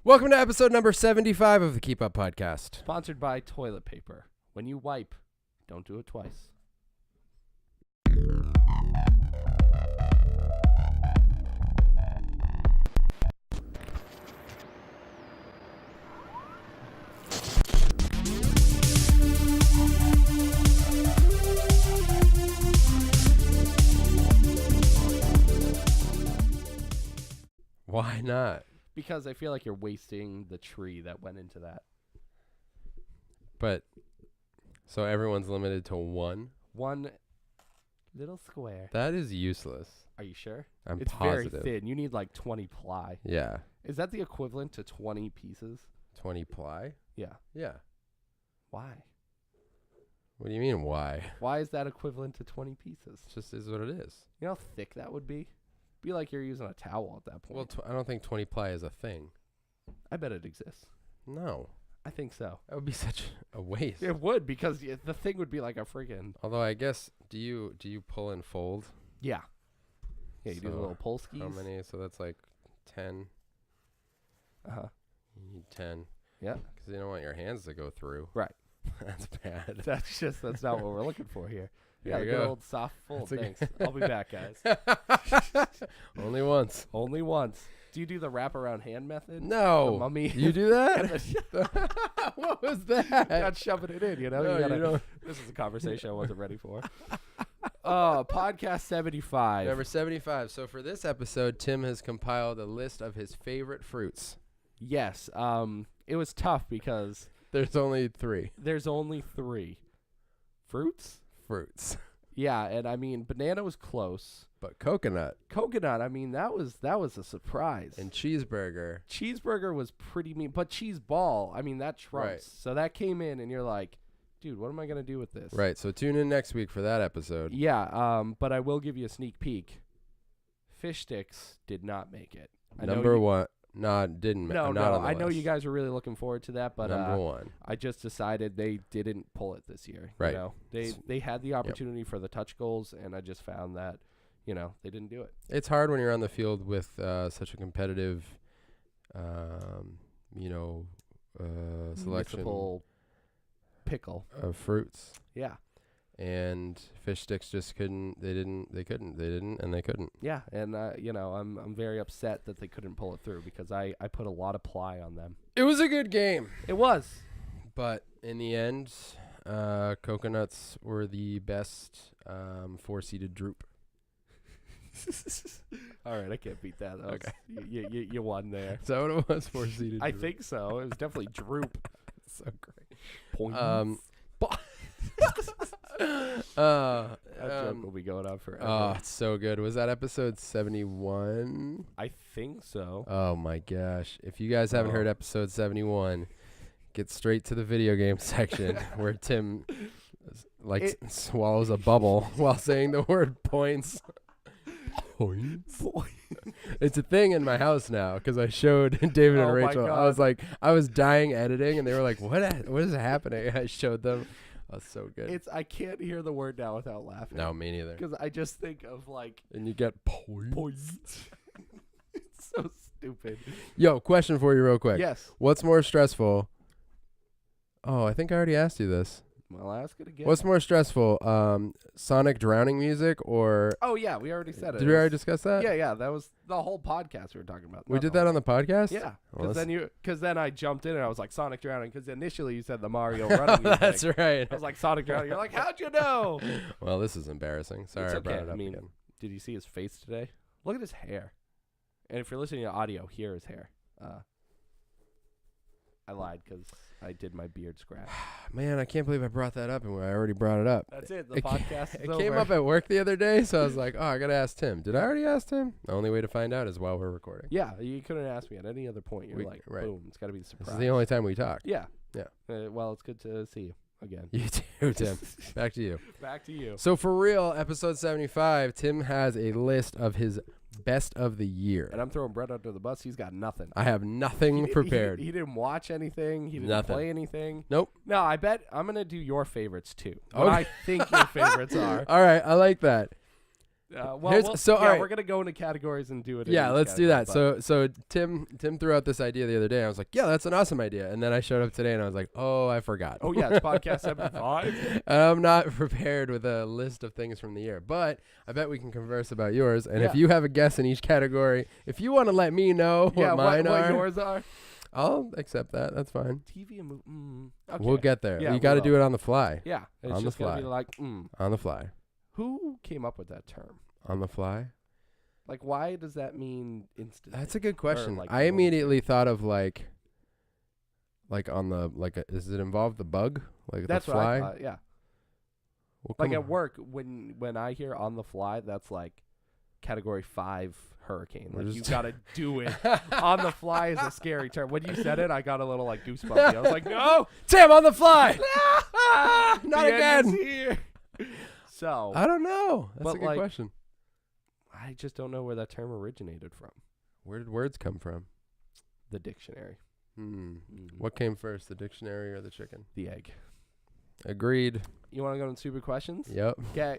Welcome to episode number 75 of the Keep Up Podcast. Sponsored by toilet paper. When you wipe, don't do it twice. Why not? Because I feel like you're wasting the tree that went into that. But, so everyone's limited to one? One little square. That is useless. Are you sure? I'm it's positive. Very thin. You need like 20 ply. Yeah. Is that the equivalent to 20 pieces? 20 ply? Yeah. Yeah. Why? What do you mean, why? Why is that equivalent to 20 pieces? It just is what it is. You know how thick that would be? Be like you're using a towel at that point. Well, I don't think 20 ply is a thing. I bet it exists. No. I think so. That would be such a waste. It would, because the thing would be like a friggin'... Although I guess, do you pull and fold? Yeah. Yeah, you do the little pull skis. How many? So that's like 10. Uh-huh. You need 10. Yeah. Because you don't want your hands to go through. Right. That's bad. That's not what we're looking for here. There Yeah, you the good go. old soft fold. That's Thanks. I'll be back, guys. Only once. Only once. Do you do the wraparound hand method? No. The mummy. You do that? What was that? Not shoving it in, you know? No, you you don't. This is a conversation I wasn't ready for. Podcast 75. Number 75. So for this episode, Tim has compiled a list of his favorite fruits. Yes. It was tough because There's only 3 there's only 3. Fruits? fruits. Yeah, and I mean, banana was close. But coconut Coconut, I mean, that was a surprise. and cheeseburger. Cheeseburger was pretty mean, but cheese ball, I mean, that trumps. Right. So that came in, and you're like, dude, what am I gonna do with this? Right. So tune in next week for that episode. Yeah. But I will give you a sneak peek. Fish sticks did not make it. Number 1. No, didn't. No, not on the I know list. you guys were really looking forward to that, but Number 1. I just decided they didn't pull it this year. Right. You know? They had the opportunity for the touch goals, and I just found that, you know, they didn't do it. It's hard when you're on the field with such a competitive, selection Municipal pickle. of fruits. Yeah. And fish sticks just couldn't. They didn't. Yeah, and I'm very upset that they couldn't pull it through because I put a lot of ply on them. It was a good game, It was. but in the end, coconuts were the best 4-seeded droop. All right, I can't beat that. That was- Okay. you won there. Is that what it was? 4-seeded. I think so. It was definitely droop. so great. Points. That joke will be going on forever. Oh, it's so good. Was that episode 71? I think so. Oh my gosh. If you guys haven't heard episode 71, get straight to the video game section where Tim swallows a bubble while saying the word points. Points? It's a thing in my house now because I showed David and Oh my Rachel. God. I was dying editing and they were like, what is happening? I showed them. Oh, so good. I can't hear the word now without laughing. No, me neither. Because I just think of like And you get points. It's so stupid. Yo, question for you real quick. Yes. What's more stressful? Oh, I think I already asked you this. Well, I'll ask it again. What's more stressful, Sonic drowning music or... Oh, yeah, we already said it. Did we already discuss that? Yeah, that was the whole podcast we were talking about. We did that on the podcast? Yeah, Well, because then I jumped in and I was like Sonic drowning because initially you said the Mario running music. That's right. I was like Sonic drowning. You're like, how'd you know? Well, this is embarrassing. Sorry It's I brought okay. it up I mean, again. did you see his face today? Look at his hair. And if you're listening to audio, hear his hair. I lied because I did my beard scratch. Man, I can't believe I brought that up and I already brought it up. That's it. The podcast is It over. came up at work the other day, so I was like, oh, I got to ask Tim. Did I already ask Tim? The only way to find out is while we're recording. Yeah, you couldn't ask me at any other point. You're like, right. boom, it's got to be a surprise. This is the only time we talk. Yeah. Yeah. Well, it's good to see you again. You too, Tim. Back to you. Back to you. So for real, episode 75, Tim has a list of his best of the year. And I'm throwing Brett under the bus. He's got nothing. I have nothing prepared. He didn't watch anything. He didn't Nothing. play anything. Nope. No, I bet I'm going to do your favorites too. What I think your favorites are. All right, I like that. So all right. we're gonna go into categories and do it. Yeah, let's do that. So Tim threw out this idea the other day. I was like, yeah, that's an awesome idea. And then I showed up today and I was like, oh, I forgot. Oh yeah, it's podcast 75. I'm not prepared with a list of things from the year, but I bet we can converse about yours. And if you have a guess in each category, if you want to let me know what mine are, what yours are, I'll accept that. That's fine. TV and movie. Okay. We'll get there. Yeah, you got to do it on the fly. Yeah, it's on just the fly. gonna be like, on the fly. Who came up with that term? On the fly? Like, why does that mean instant? That's a good question. Like I immediately thought of like on the does it involve the bug? Like that's the fly? what I thought. Yeah. Well, like at work, when I hear on the fly, that's like category 5 hurricane. Like you gotta do it. On the fly is a scary term. When you said it, I got a little like goosebumpy. I was like, no, Tim, on the fly. Not the again. end is here. So I don't know. That's a good like, question. I just don't know where that term originated from. Where did words come from? The dictionary. What came first, the dictionary or the chicken? The egg. Agreed. You want to go into stupid questions? Yep. Okay.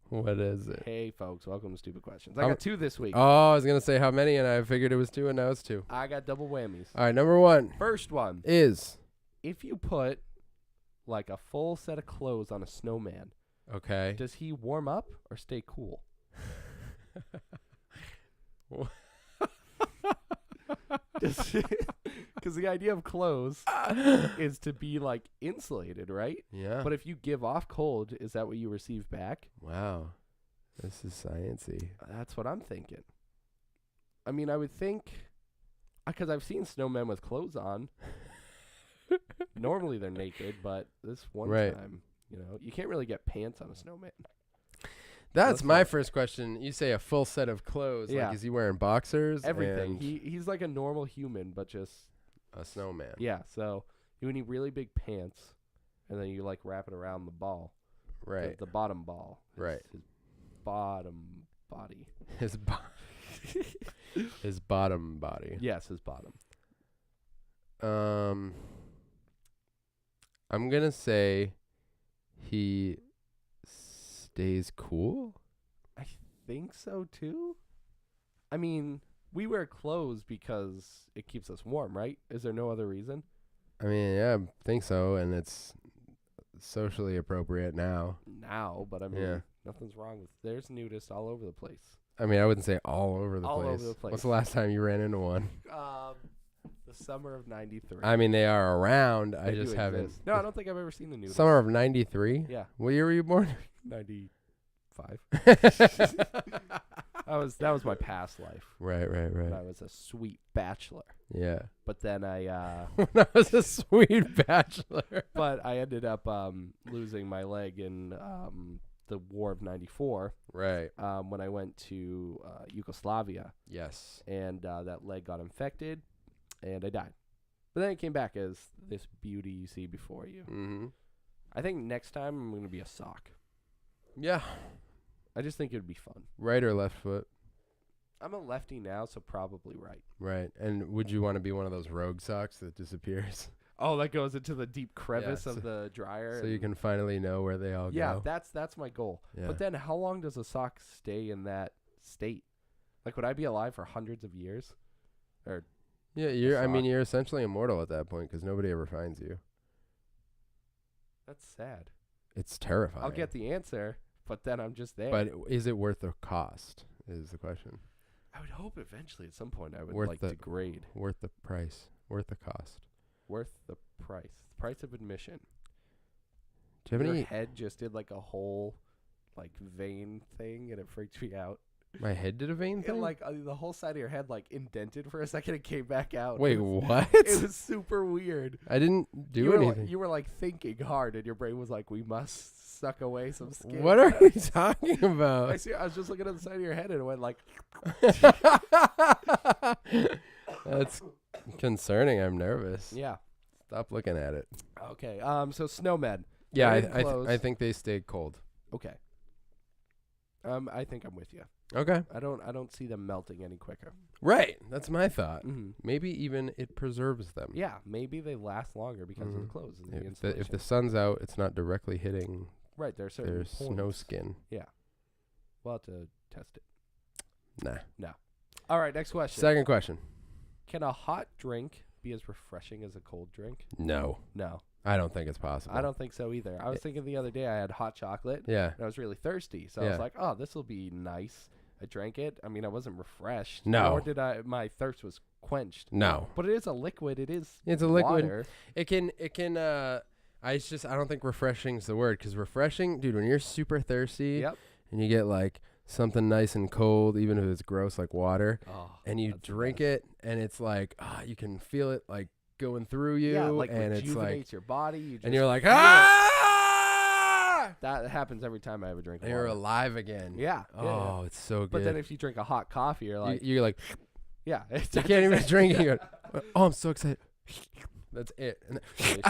What is it? Hey, folks. Welcome to Stupid Questions. I got 2 this week. Oh, I was going to say how many, and I figured it was 2, and now it's 2. I got double whammies. All right, number 1. First one is. If you put like a full set of clothes on a snowman, okay, does he warm up or stay cool? Because the idea of clothes is to be like insulated, right? Yeah. But if you give off cold, is that what you receive back? Wow. This is sciencey. That's what I'm thinking. I mean, I would think, because I've seen snowmen with clothes on. Normally they're naked, but this one time, you can't really get pants on a snowman. That's my first question. You say a full set of clothes. Yeah. Like, is he wearing boxers? Everything. He's like a normal human, but just a snowman. Yeah. So you would need really big pants, and then you like wrap it around the ball. Right. The bottom ball. Right. His bottom body. His bottom body. Yes, his bottom. I'm gonna say he stays cool. I think so too. I mean, we wear clothes because it keeps us warm, right? Is there no other reason? I mean, yeah, I think so, and it's socially appropriate now. But I mean, nothing's wrong with. There's nudists all over the place. I mean, I wouldn't say all over the place. All over the place. What's the last time you ran into one? The summer of '93. I mean, they are around. They I just haven't. Exist. No, I don't think I've ever seen the nudist. Summer of '93. Yeah. What year were you born? 95. That was my past life. Right. When I was a sweet bachelor. Yeah. But then when I was a sweet bachelor. But I ended up losing my leg in the War of '94. Right. When I went to Yugoslavia. Yes. And that leg got infected, and I died. But then it came back as this beauty you see before you. Mm-hmm. I think next time I'm going to be a sock. Yeah. I just think it would be fun. Right or left foot? I'm a lefty now, so probably right. Right. And would you want to be one of those rogue socks that disappears? Oh, that goes into the deep crevice of the dryer. So you can finally know where they all go. Yeah, that's my goal. Yeah. But then how long does a sock stay in that state? Like, would I be alive for hundreds of years? Or yeah, you're essentially immortal at that point because nobody ever finds you. That's sad. It's terrifying. I'll get the answer, but then I'm just there. But is it worth the cost is the question. I would hope eventually at some point I would degrade. Worth the price. Worth the cost. Worth the price. The price of admission. Do you have Your head just did like a whole like vein thing and it freaked me out. My head did a vein thing? And like the whole side of your head like indented for a second and came back out. Wait, what? It was super weird. I didn't do anything. You were like thinking hard and your brain was like, we must suck away some skin. What are you talking about? I was just looking at the side of your head and it went like. That's concerning. I'm nervous. Yeah. Stop looking at it. Okay. So snowmen. Yeah, I think they stay cold. Okay. I think I'm with you. Okay. I don't see them melting any quicker. Right. That's my thought. Mm-hmm. Maybe even it preserves them. Yeah. Maybe they last longer because of the clothes. And If the sun's out, it's not directly hitting right, there's certain their snow skin. Yeah. We'll have to test it. Nah. All right, next question. Second question. Can a hot drink be as refreshing as a cold drink? No. I don't think it's possible. I don't think so either. I was thinking the other day I had hot chocolate. Yeah. And I was really thirsty. So I was like, oh, this will be nice. I drank it. I mean, I wasn't refreshed. No. Nor did my thirst was quenched. No. But it is a liquid. It's a liquid. Water. It can, I don't think refreshing is the word. Because refreshing, dude, when you're super thirsty and you get like something nice and cold, even if it's gross like water, and you drink it and it's like, you can feel it like going through you, like and it's like your body, and you're like, that happens every time I have a drink of you're water. alive again. Yeah. It's so good. But then if you drink a hot coffee, you're like, you're like, you can't even drink it. You go, I'm so excited. That's it. And then,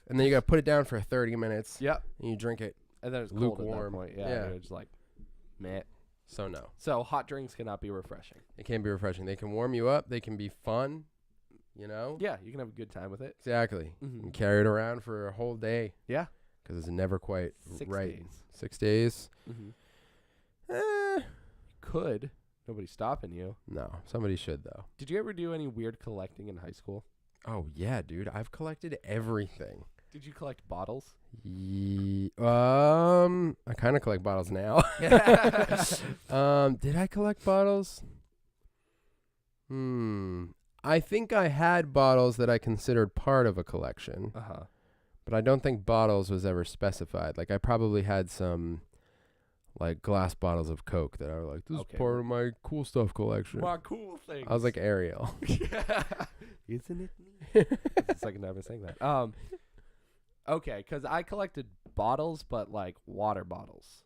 and then you gotta put it down for 30 minutes. Yep. And you drink it. And then it's lukewarm. Cold at that point. Yeah. You're just like, meh. So no. So hot drinks cannot be refreshing. They can't be refreshing. They can warm you up. They can be fun. You know? Yeah, you can have a good time with it. Exactly. Mm-hmm. And carry it around for a whole day. Yeah. Because it's never quite 6 right. days. 6 days? Mm-hmm. You could. Nobody's stopping you. No. Somebody should, though. Did you ever do any weird collecting in high school? Oh, yeah, dude. I've collected everything. Did you collect bottles? I kind of collect bottles now. Did I collect bottles? I think I had bottles that I considered part of a collection. But I don't think bottles was ever specified. Like, I probably had some, like, glass bottles of Coke that I was like, this is part of my cool stuff collection. My cool things. I was like Ariel. Isn't it me? That's the second time I'm saying that. Okay, because I collected bottles, but, like, water bottles.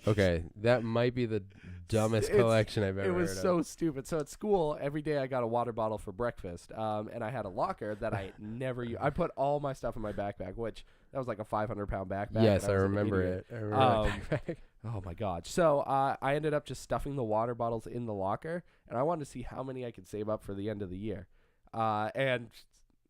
Okay, that might be the dumbest collection I've ever heard of. It was so stupid. So at school, every day I got a water bottle for breakfast, and I had a locker that I never used. I put all my stuff in my backpack, which that was like a 500-pound backpack. Yes, I remember it. I remember that backpack. Oh, my God. So I ended up just stuffing the water bottles in the locker, and I wanted to see how many I could save up for the end of the year. And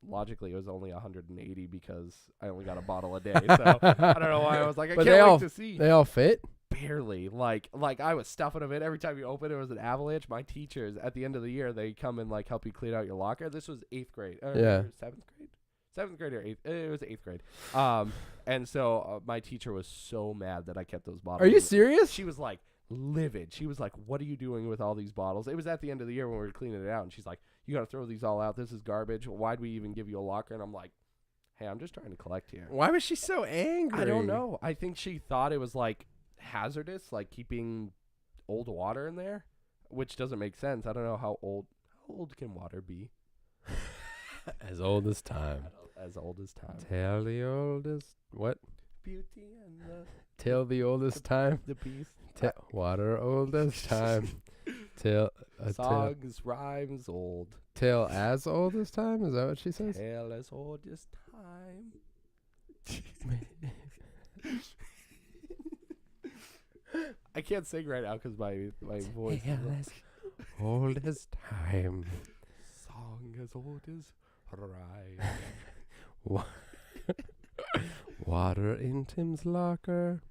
logically, it was only 180 because I only got a bottle a day. So I don't know why I was like, I can't wait to see. They all fit? Barely. Like I was stuffing them in. Every time you open it, it was an avalanche. My teachers, at the end of the year, they come and like help you clean out your locker. This was 8th grade. Yeah. 7th grade? 7th grade or 8th? It was 8th grade. And so my teacher was so mad that I kept those bottles. Are you serious? She was like livid. She was like, what are you doing with all these bottles? It was at the end of the year when we were cleaning it out. And she's like, you got to throw these all out. This is garbage. Why'd we even give you a locker? And I'm like, hey, I'm just trying to collect here. Why was she so angry? I don't know. I think she thought it was like hazardous, like keeping old water in there, which doesn't make sense. I don't know how old can water be? As old as time. As old as time. Tell the oldest what? Beauty and the Tell the oldest time. The beast. Water old as time. Songs, rhymes old. Tale as old as time? Is that what she says? Tale as old as time. I can't sing right now because my voice is old as time. Song as old as rhyme. Water in Tim's locker.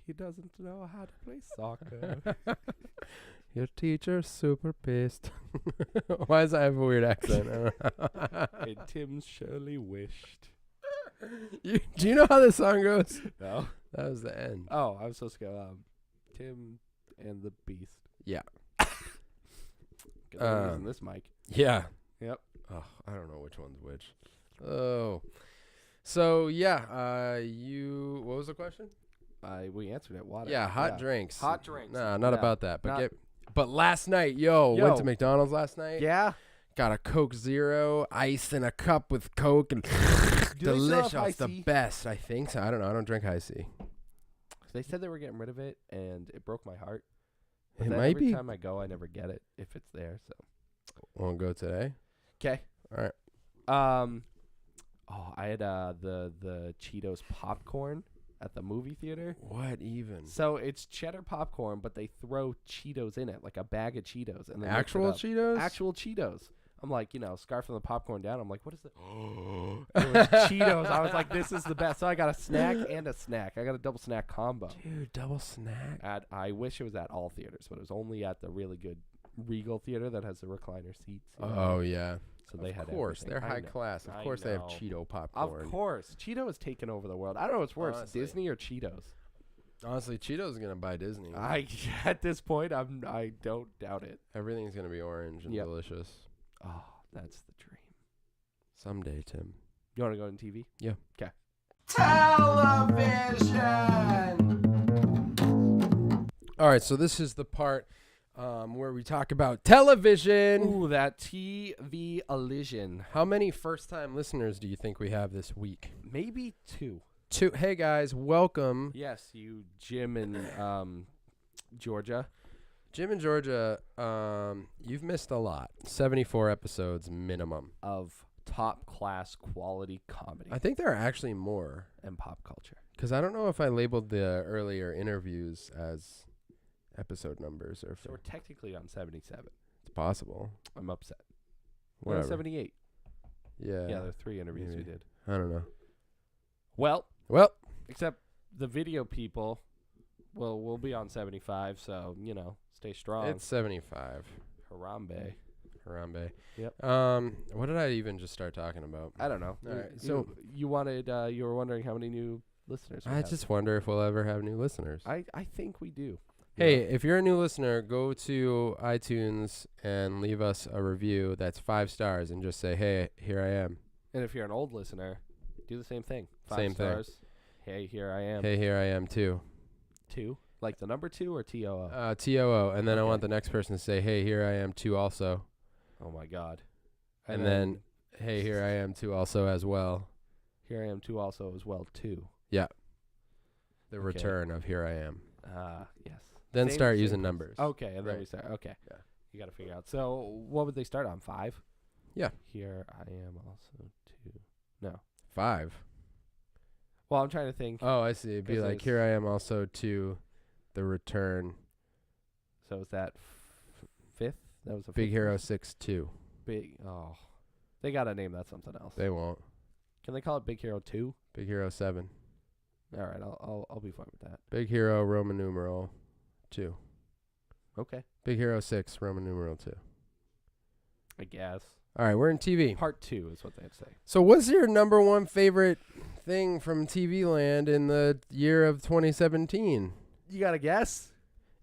He doesn't know how to play soccer. Your teacher's super pissed. Why does I have a weird accent? And Tim surely wished. Do you know how this song goes? No. That was the end. Oh, I was supposed to go, Tim and the Beast. Yeah. Using this mic. Yeah. Yep. Oh, I don't know which one's which. Oh. So, yeah, what was the question? We answered it. Water. Yeah, hot drinks. Hot drinks. Nah, not about that. But last night, went to McDonald's last night. Yeah. Got a Coke Zero, ice in a cup with Coke, and delicious. The best, I think. So I don't know. I don't drink High C. They said they were getting rid of it, and it broke my heart. It might be. Every time I go, I never get it if it's there. So. Won't go today. Okay. All right. I had the Cheetos popcorn at the movie theater. What even? So it's cheddar popcorn, but they throw Cheetos in it, like a bag of Cheetos, and actual Cheetos. Actual Cheetos. I'm like, scarfing the popcorn down. I'm like, what is it? It was Cheetos. I was like, this is the best. So I got a snack and a snack. I got a double snack combo. Dude, double snack. I wish it was at all theaters, but it was only at the really good Regal theater that has the recliner seats. Oh, yeah. So they had Of course, everything. they're high class. Of course, they have Cheeto popcorn. Of course, Cheeto has taken over the world. I don't know what's worse, Honestly. Disney or Cheetos. Honestly, Cheetos gonna buy Disney. At this point, I don't doubt it. Everything's gonna be orange and delicious. Oh, that's the dream. Someday, Tim. You want to go on TV? Yeah. Okay. Television. All right, so this is the part where we talk about television. Ooh, that TV elision. How many first-time listeners do you think we have this week? Maybe 2. 2. Hey guys, welcome. Yes, you, Jim and Georgia. Jim and Georgia, you've missed a lot. 74 episodes minimum Of top-class quality comedy. I think there are actually more. And pop culture. Because I don't know if I labeled the earlier interviews as episode numbers or. So we're technically on 77. It's possible. I'm upset. We're Whatever. on 78. Yeah. Yeah, there are 3 interviews we did. I don't know. Well, except the video people, we'll be on 75, so, stay strong. It's 75. Harambe. Harambe. Yep. What did I even just start talking about? I don't know. All right, So you were wondering how many new listeners we I have. just wonder if we'll ever have new listeners. I think we do. Hey, if you're a new listener, go to iTunes and leave us a review that's 5 stars and just say, hey, here I am. And if you're an old listener, do the same thing. 5 Same thing. stars. Hey, here I am. Hey, here I am too. 2? Like the number 2 or TOO? TOO. And then I Okay. want the next person to say, hey, here I am too also. Oh, my God. And then, hey, here I am too also as well. Here I am too also as well, too. The return of here I am. Yes. Then Same- start same using place. numbers. Okay, and then Right. we start. Okay. Yeah. You got to figure out. So what would they start on? 5? Yeah. Here I am also 2. No. 5. Well, I'm trying to think. Oh, I see. It'd be 'Cause like, there's- here I am also to the return. So is that 5th? That was a Big fifth Hero person? 6-2. Oh. They got to name that something else. They won't. Can they call it Big Hero 2? Big Hero 7. All right, I'll be fine with that. Big Hero Roman numeral 2. Okay. Big Hero 6 Roman numeral 2. I guess. All right, we're in TV. Part 2 is what they'd say. So what's your number one favorite thing from TV land in the year of 2017? You got to guess?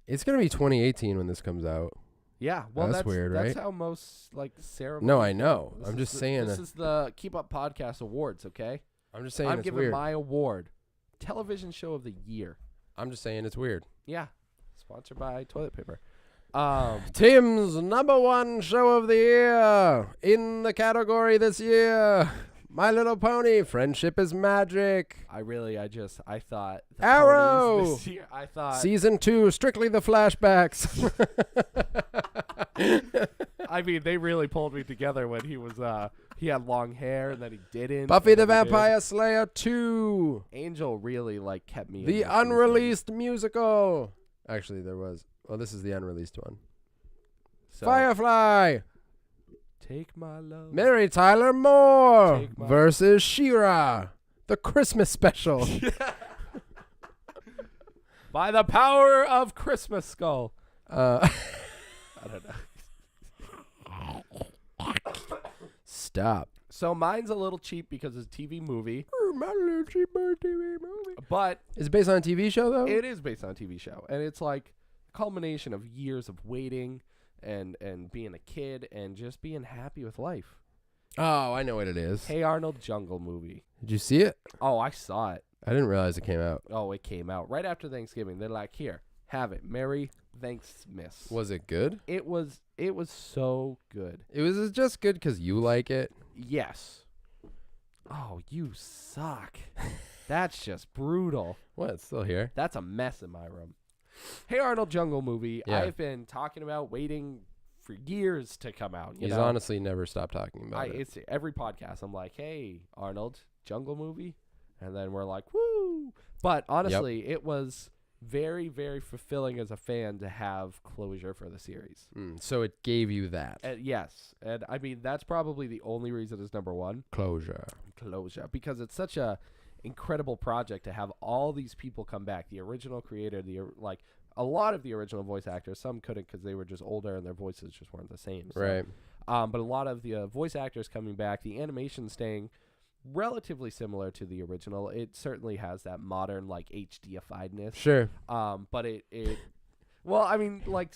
It's going to be 2018 when this comes out. Yeah. Well, That's weird, That's right? how most ceremonies. No, I know. This I'm is just the- saying. This is the Keep Up Podcast Awards, okay? I'm just saying I'm it's giving weird. my award. Television show of the year. I'm just saying it's weird. Yeah. Sponsored by toilet paper. Tim's number one show of the year in the category this year. My Little Pony, Friendship is Magic. I thought the Arrow! ponies this year, I thought Season 2, Strictly the Flashbacks. I mean, they really pulled me together when he was he had long hair and then he didn't. Buffy and the then he did. Vampire Slayer 2. Angel really kept me in The this season. unreleased musical. Actually, there was. Well, this is the unreleased one. So, Firefly. Take my love. Mary Tyler Moore Take my- versus She-Ra. The Christmas special. By the power of Christmas Skull. I don't know. Stop. So mine's a little cheap because it's a TV movie, My little cheaper TV movie. but Is it based on a TV show, though? it is based on a TV show, and it's like a culmination of years of waiting and being a kid and just being happy with life. Oh, I know what it is. Hey Arnold Jungle movie. Did you see it? Oh, I saw it. I didn't realize it came out. Oh, it came out right after Thanksgiving. They're like, here, have it. Merry Thanksmas. Was it good? It was so good. It was just good because you like it. Yes. Oh, you suck. That's just brutal. What? It's still here. That's a mess in my room. Hey Arnold Jungle movie. Yeah. I've been talking about waiting for years to come out. You He's know? honestly never stopped talking about it. It's every podcast. I'm like, hey, Arnold Jungle movie. And then we're like, woo. But honestly, it was very, very fulfilling as a fan to have closure for the series. So it gave you that. Yes. And I mean, that's probably the only reason it's number one. Closure. Because it's such a incredible project to have all these people come back. The original creator, a lot of the original voice actors, some couldn't because they were just older and their voices just weren't the same. So, Right. But a lot of the voice actors coming back, the animation staying relatively similar to the original. It certainly has that modern, like, HD-ifiedness. Sure. But well, I mean, like,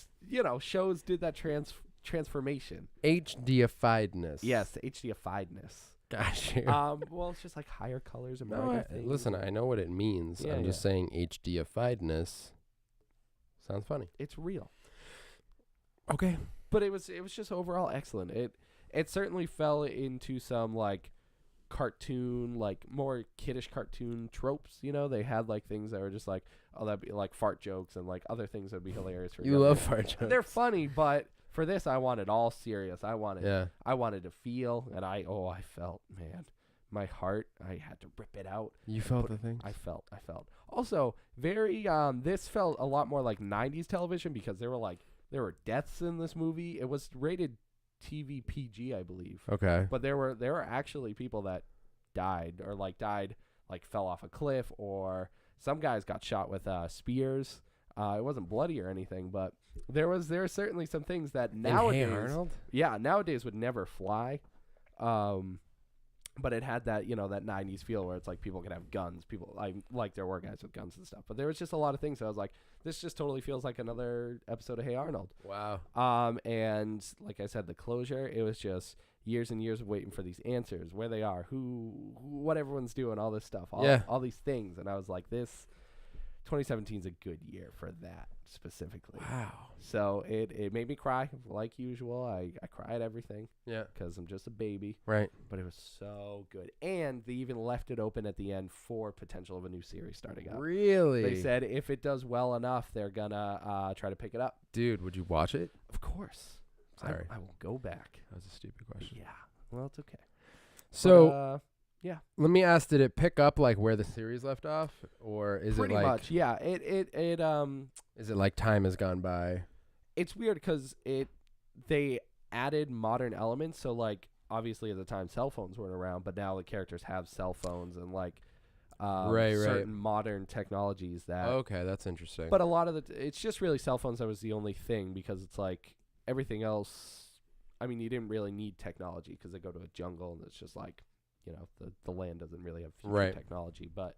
shows did that transformation. HD-ifiedness. Yes, the HD-ifiedness. Gosh. Well, it's just like higher colors and brighter things. Listen, I know what it means. Yeah, I'm just saying HD-ifiedness sounds funny. It's real. Okay. But it was just overall excellent. It certainly fell into some like cartoon, like more kiddish cartoon tropes. They had like things that were just like, oh, that'd be like fart jokes and like other things that'd be hilarious for you. Love fart jokes. They're funny, but for this, I wanted all serious. I wanted to feel, and I felt, man, my heart. I had to rip it out. You felt the things? I felt. Also, very. This felt a lot more like '90s television because there were deaths in this movie. It was rated TV PG, I believe. Okay. But there were actually people that died, fell off a cliff, or some guys got shot with spears. It wasn't bloody or anything, but there were certainly some things that nowadays, Hey Arnold? nowadays would never fly. But it had that, that 90s feel where it's like people could have guns. There were guys with guns and stuff. But there was just a lot of things that I was like, this just totally feels like another episode of Hey Arnold. Wow. And like I said, the closure, it was just years and years of waiting for these answers, where they are, what everyone's doing, all this stuff, all these things. And I was like, 2017 is a good year for that specifically. Wow. So it made me cry like usual. I cry at everything. Yeah. Because I'm just a baby. Right. But it was so good. And they even left it open at the end for potential of a new series starting up. Really? They said if it does well enough, they're going to try to pick it up. Dude, would you watch it? Of course. Sorry. I will go back. That was a stupid question. Yeah. Well, it's okay. So, yeah. Let me ask, did it pick up like where the series left off? Or is Pretty it like... much, yeah. Is it like time has gone by? It's weird because they added modern elements. So, like, obviously at the time cell phones weren't around, but now the characters have cell phones and like certain modern technologies that... Okay, that's interesting. But a lot of it's just really cell phones that was the only thing, because it's like everything else... I mean, you didn't really need technology because they go to a jungle and it's just like, the land doesn't really have future technology. But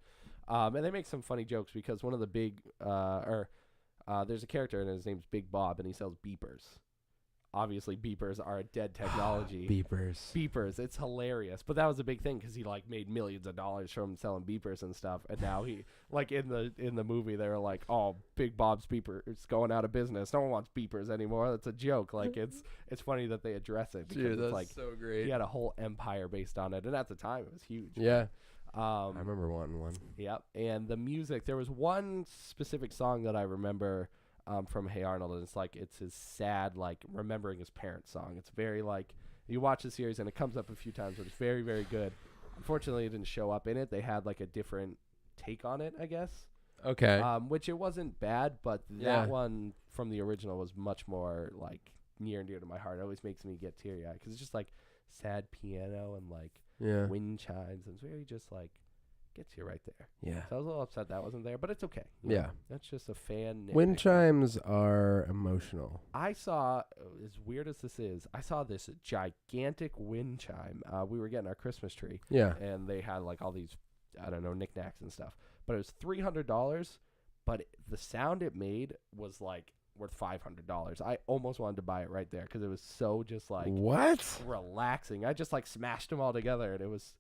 and they make some funny jokes because one of the big there's a character and his name's Big Bob and he sells beepers. Obviously, beepers are a dead technology. Beepers. It's hilarious. But that was a big thing because he like made millions of dollars from selling beepers and stuff. And now he like in the movie they were like, oh, Big Bob's beeper is going out of business. No one wants beepers anymore. That's a joke. Like it's funny that they address it. Dude, that's like, so great. He had a whole empire based on it, and at the time it was huge. Yeah. I remember wanting one. Yep. And the music, there was one specific song that I remember from Hey Arnold, and it's his sad, like, remembering his parents song. It's very, like, you watch the series and it comes up a few times, but it's very, very good. Unfortunately, it didn't show up in it. They had, like, a different take on it, I guess. Okay. Which it wasn't bad, but that one from the original was much more, like, near and dear to my heart. It always makes me get teary-eyed because it's just, like, sad piano and, like, wind chimes. And it's very just, like, gets you right there. Yeah. So I was a little upset that wasn't there, but it's okay. That's just a fan. Wind chimes are emotional. I saw, as weird as this is, I saw this gigantic wind chime. We were getting our Christmas tree. Yeah. And they had like all these, I don't know, knickknacks and stuff. But it was $300, but the sound it made was like worth $500. I almost wanted to buy it right there because it was so just like relaxing. I just like smashed them all together and it was...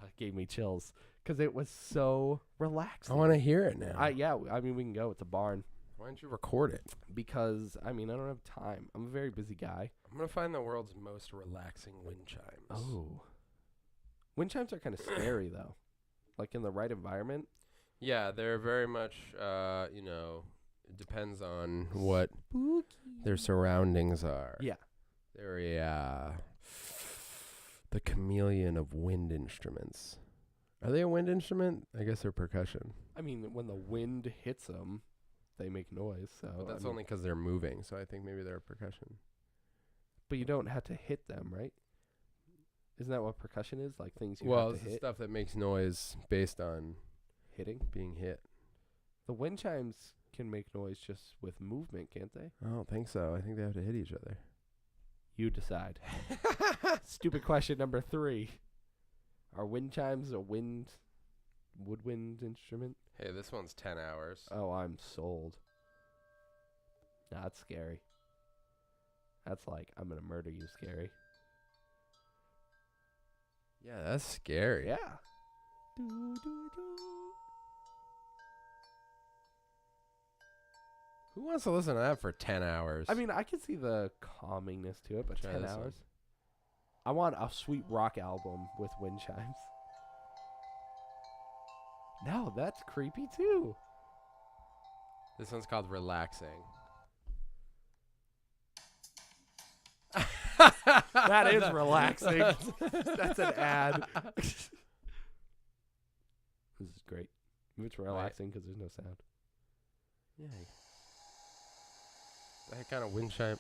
it gave me chills because it was so relaxing. I want to hear it now. I mean, we can go. It's a barn. Why don't you record it? Because, I mean, I don't have time. I'm a very busy guy. I'm going to find the world's most relaxing wind chimes. Oh. Wind chimes are kind of scary, though. Like, in the right environment. Yeah, they're very much, it depends on what their surroundings are. Yeah. They're the chameleon of wind instruments. Are they a wind instrument? I guess they're percussion. I mean, when the wind hits them, they make noise. So But that's I mean, only because they're moving, so I think maybe they're a percussion. But you don't have to hit them, right? Isn't that what percussion is? Like things you Well, have it's to the hit? stuff that makes noise based on Hitting? being hit. The wind chimes can make noise just with movement, can't they? I don't think so. I think they have to hit each other. You decide. Stupid question number 3. Are wind chimes a woodwind instrument? Hey, this one's 10 hours. Oh, I'm sold. Nah, that's scary. That's like, I'm going to murder you, scary. Yeah, that's scary. Yeah. Who wants to listen to that for 10 hours? I mean, I can see the calmingness to it, but Try 10 this hours? one. I want a sweet rock album with wind chimes. No, that's creepy too. This one's called Relaxing. That is relaxing. That's an ad. This is great. It's relaxing because there's no sound. Yeah. That kind of wind chime.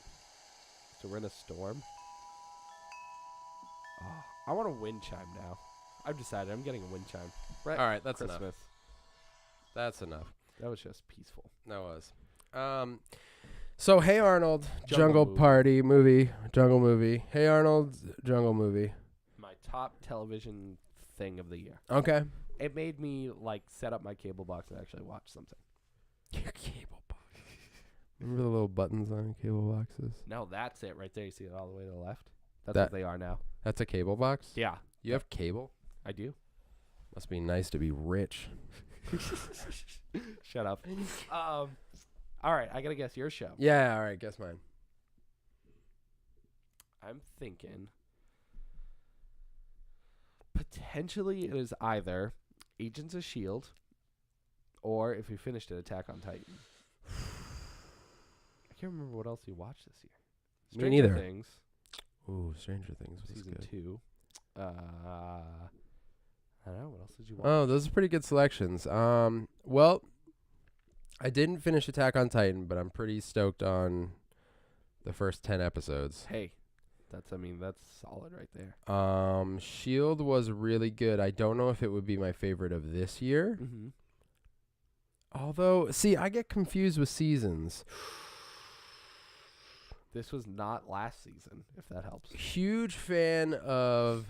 So we're in a storm. Oh, I want a wind chime now. I've decided I'm getting a wind chime. Right. All right, that's Christmas. enough. That's enough. That was just peaceful. That was. So Hey Arnold, Jungle Jungle movie. Hey Arnold, jungle movie. My top television thing of the year. Okay. It made me like set up my cable box and actually watch something. Your cable box. Remember the little buttons on cable boxes? No, that's it right there. You see it all the way to the left? That's That- what they are now. That's a cable box? Yeah, You have cable? I do. Must be nice to be rich. Shut up. All right, I gotta guess your show. Yeah, all right, guess mine. I'm thinking potentially it is either Agents of S.H.I.E.L.D. or if we finished it, Attack on Titan. I can't remember what else you watched this year. Me neither. Things, Ooh, Stranger Things was season good. 2. I don't know, what else did you watch? Oh, those are pretty good selections. Well, I didn't finish Attack on Titan, but I'm pretty stoked on the first 10 episodes. Hey, that's solid right there. S.H.I.E.L.D. was really good. I don't know if it would be my favorite of this year. Mm-hmm. Although, see, I get confused with seasons. This was not last season, if that helps. Huge fan of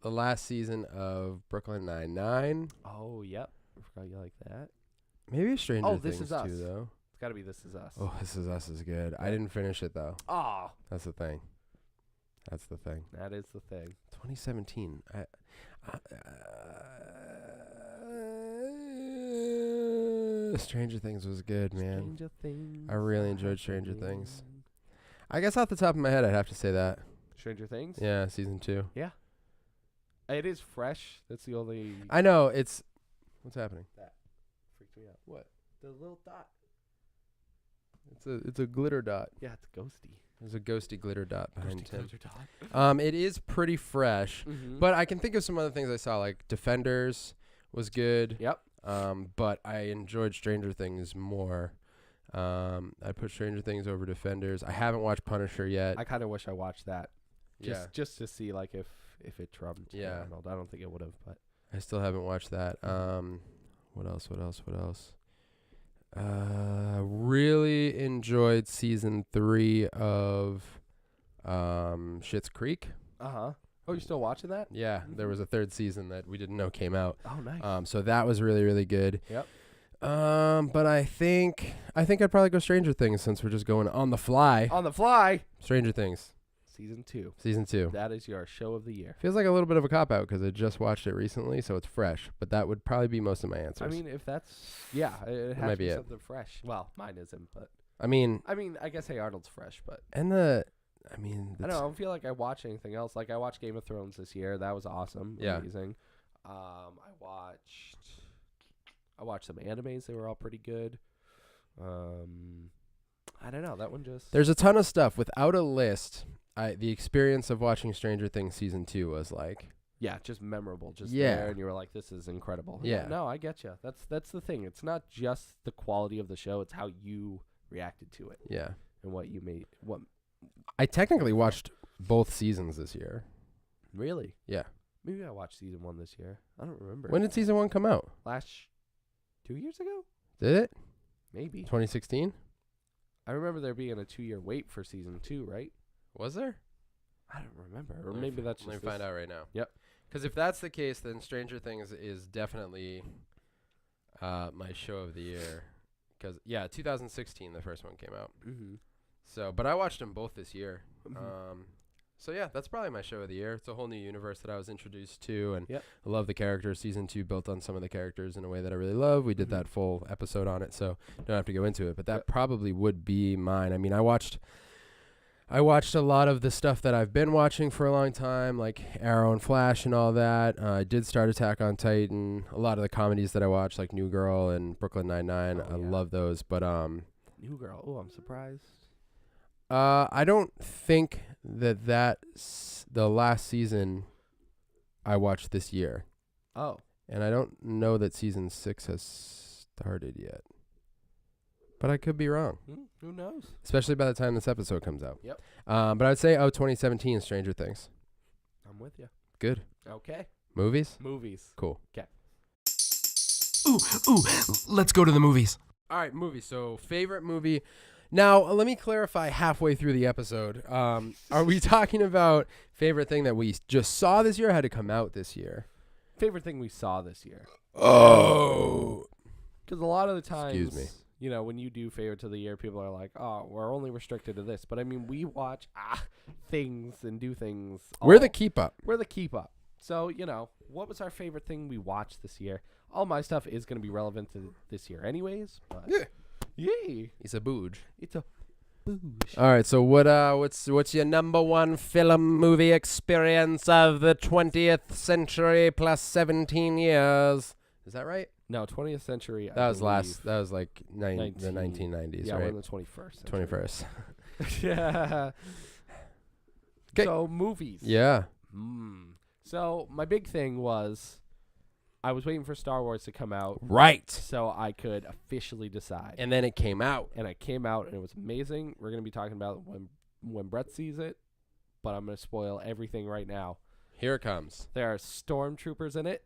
the last season of Brooklyn Nine-Nine. Oh, yep. I forgot you like that. Maybe Stranger This Things Is Us. too, though. It's got to be This Is Us. Oh, This Is Us is good. I didn't finish it, though. Oh, That's the thing. That's the thing. that is the thing. 2017. Stranger Things was good, man. Stranger Things. I really enjoyed Stranger Things. I guess off the top of my head, I'd have to say that. Stranger Things? Yeah, season 2. It is fresh. That's the only... I know, it's... What's happening? freaked me out. What? The little dot. It's a glitter dot. Yeah, it's ghosty. There's a ghosty glitter dot behind Ghosty Tim. glitter dot. It is pretty fresh, Mm-hmm. but I can think of some other things I saw, like Defenders was good. Yep. But I enjoyed Stranger Things more. I put Stranger Things over Defenders. I haven't watched Punisher yet. I kind of wish I watched that. Yeah. Just to see like if it trumped Arnold. I don't think it would have, but I still haven't watched that. What else? Really enjoyed season 3 of Schitt's Creek. oh, you're still watching that? Yeah, there was a 3rd season that we didn't know came out. Oh, nice. So that was really, really good. Yep. But I think I'd probably go Stranger Things since we're just going on the fly. On the fly. Stranger Things Season 2. season 2. That is your show of the year. Feels like a little bit of a cop out because I just watched it recently, so it's fresh. But that would probably be most of my answers. I mean, if that's it has might to be be it. something fresh. Well, mine isn't, but I mean, I guess Hey Arnold's fresh, but I don't don't feel like I watch anything else. Like I watched Game of Thrones this year. That was awesome. Yeah. Amazing. I watched some animes. They were all pretty good. I don't know. That one just There's a ton of stuff without a list. The experience of watching Stranger Things season 2 was like Yeah, just memorable, just Yeah. there, and you were like, "This is incredible." Yeah. No, I get you. That's the thing. It's not just the quality of the show; it's how you reacted to it Yeah. and what you made. What I technically watched both seasons this year. really? Yeah. Maybe I watched season 1 this year. I don't remember. When did season 1 come out? Last 2 years ago? Did it? Maybe. 2016? I remember there being a 2-year wait for season 2, right? Was there? I don't remember. Or maybe that's just Let me find out right now. Yep. Because if that's the case, then Stranger Things is definitely my show of the year. Because, 2016, the first one came out. Mm-hmm. So, but I watched them both this year. Mm-hmm. So, yeah, that's probably my show of the year. It's a whole new universe that I was introduced to, and Yep. I love the characters. Season 2 built on some of the characters in a way that I really love. We did that full episode on it, so don't have to go into it. But that probably would be mine. I mean, I watched a lot of the stuff that I've been watching for a long time, like Arrow and Flash and all that. I did start Attack on Titan. A lot of the comedies that I watch, like New Girl and Brooklyn Nine-Nine, I love those. But New Girl. Oh, I'm surprised. I don't think that the last season I watched this year. Oh. And I don't know that season 6 has started yet. But I could be wrong. Who knows? Especially by the time this episode comes out. Yep. But I'd say 2017 Stranger Things. I'm with you. Good. Okay. Movies? Movies. Cool. Okay. Ooh, let's go to the movies. All right, movies. So, favorite movie. Now, let me clarify halfway through the episode. Are we talking about favorite thing that we just saw this year or had to come out this year? Favorite thing we saw this year. Oh. Because a lot of the times, Excuse me. you know, when you do favorite of the year, people are like, oh, we're only restricted to this. But, I mean, we watch things and do things. We're the keep up. We're the keep up. So, you know, what was our favorite thing we watched this year? All my stuff is going to be relevant to this year anyways. But Yeah. Yay. It's a booge. It's a boosh. All right, so what's your number one film movie experience of the 20th century plus 17 years? Is that right? No, 20th century. That was like the 1990s, yeah, right? we're in the 21st. 21st. Yeah. 'Kay. So, movies. Yeah. So, my big thing was I was waiting for Star Wars to come out Right. so I could officially decide. And then it came out. And it came out, and it was amazing. We're going to be talking about it when Brett sees it, but I'm going to spoil everything right now. Here it comes. There are stormtroopers in it.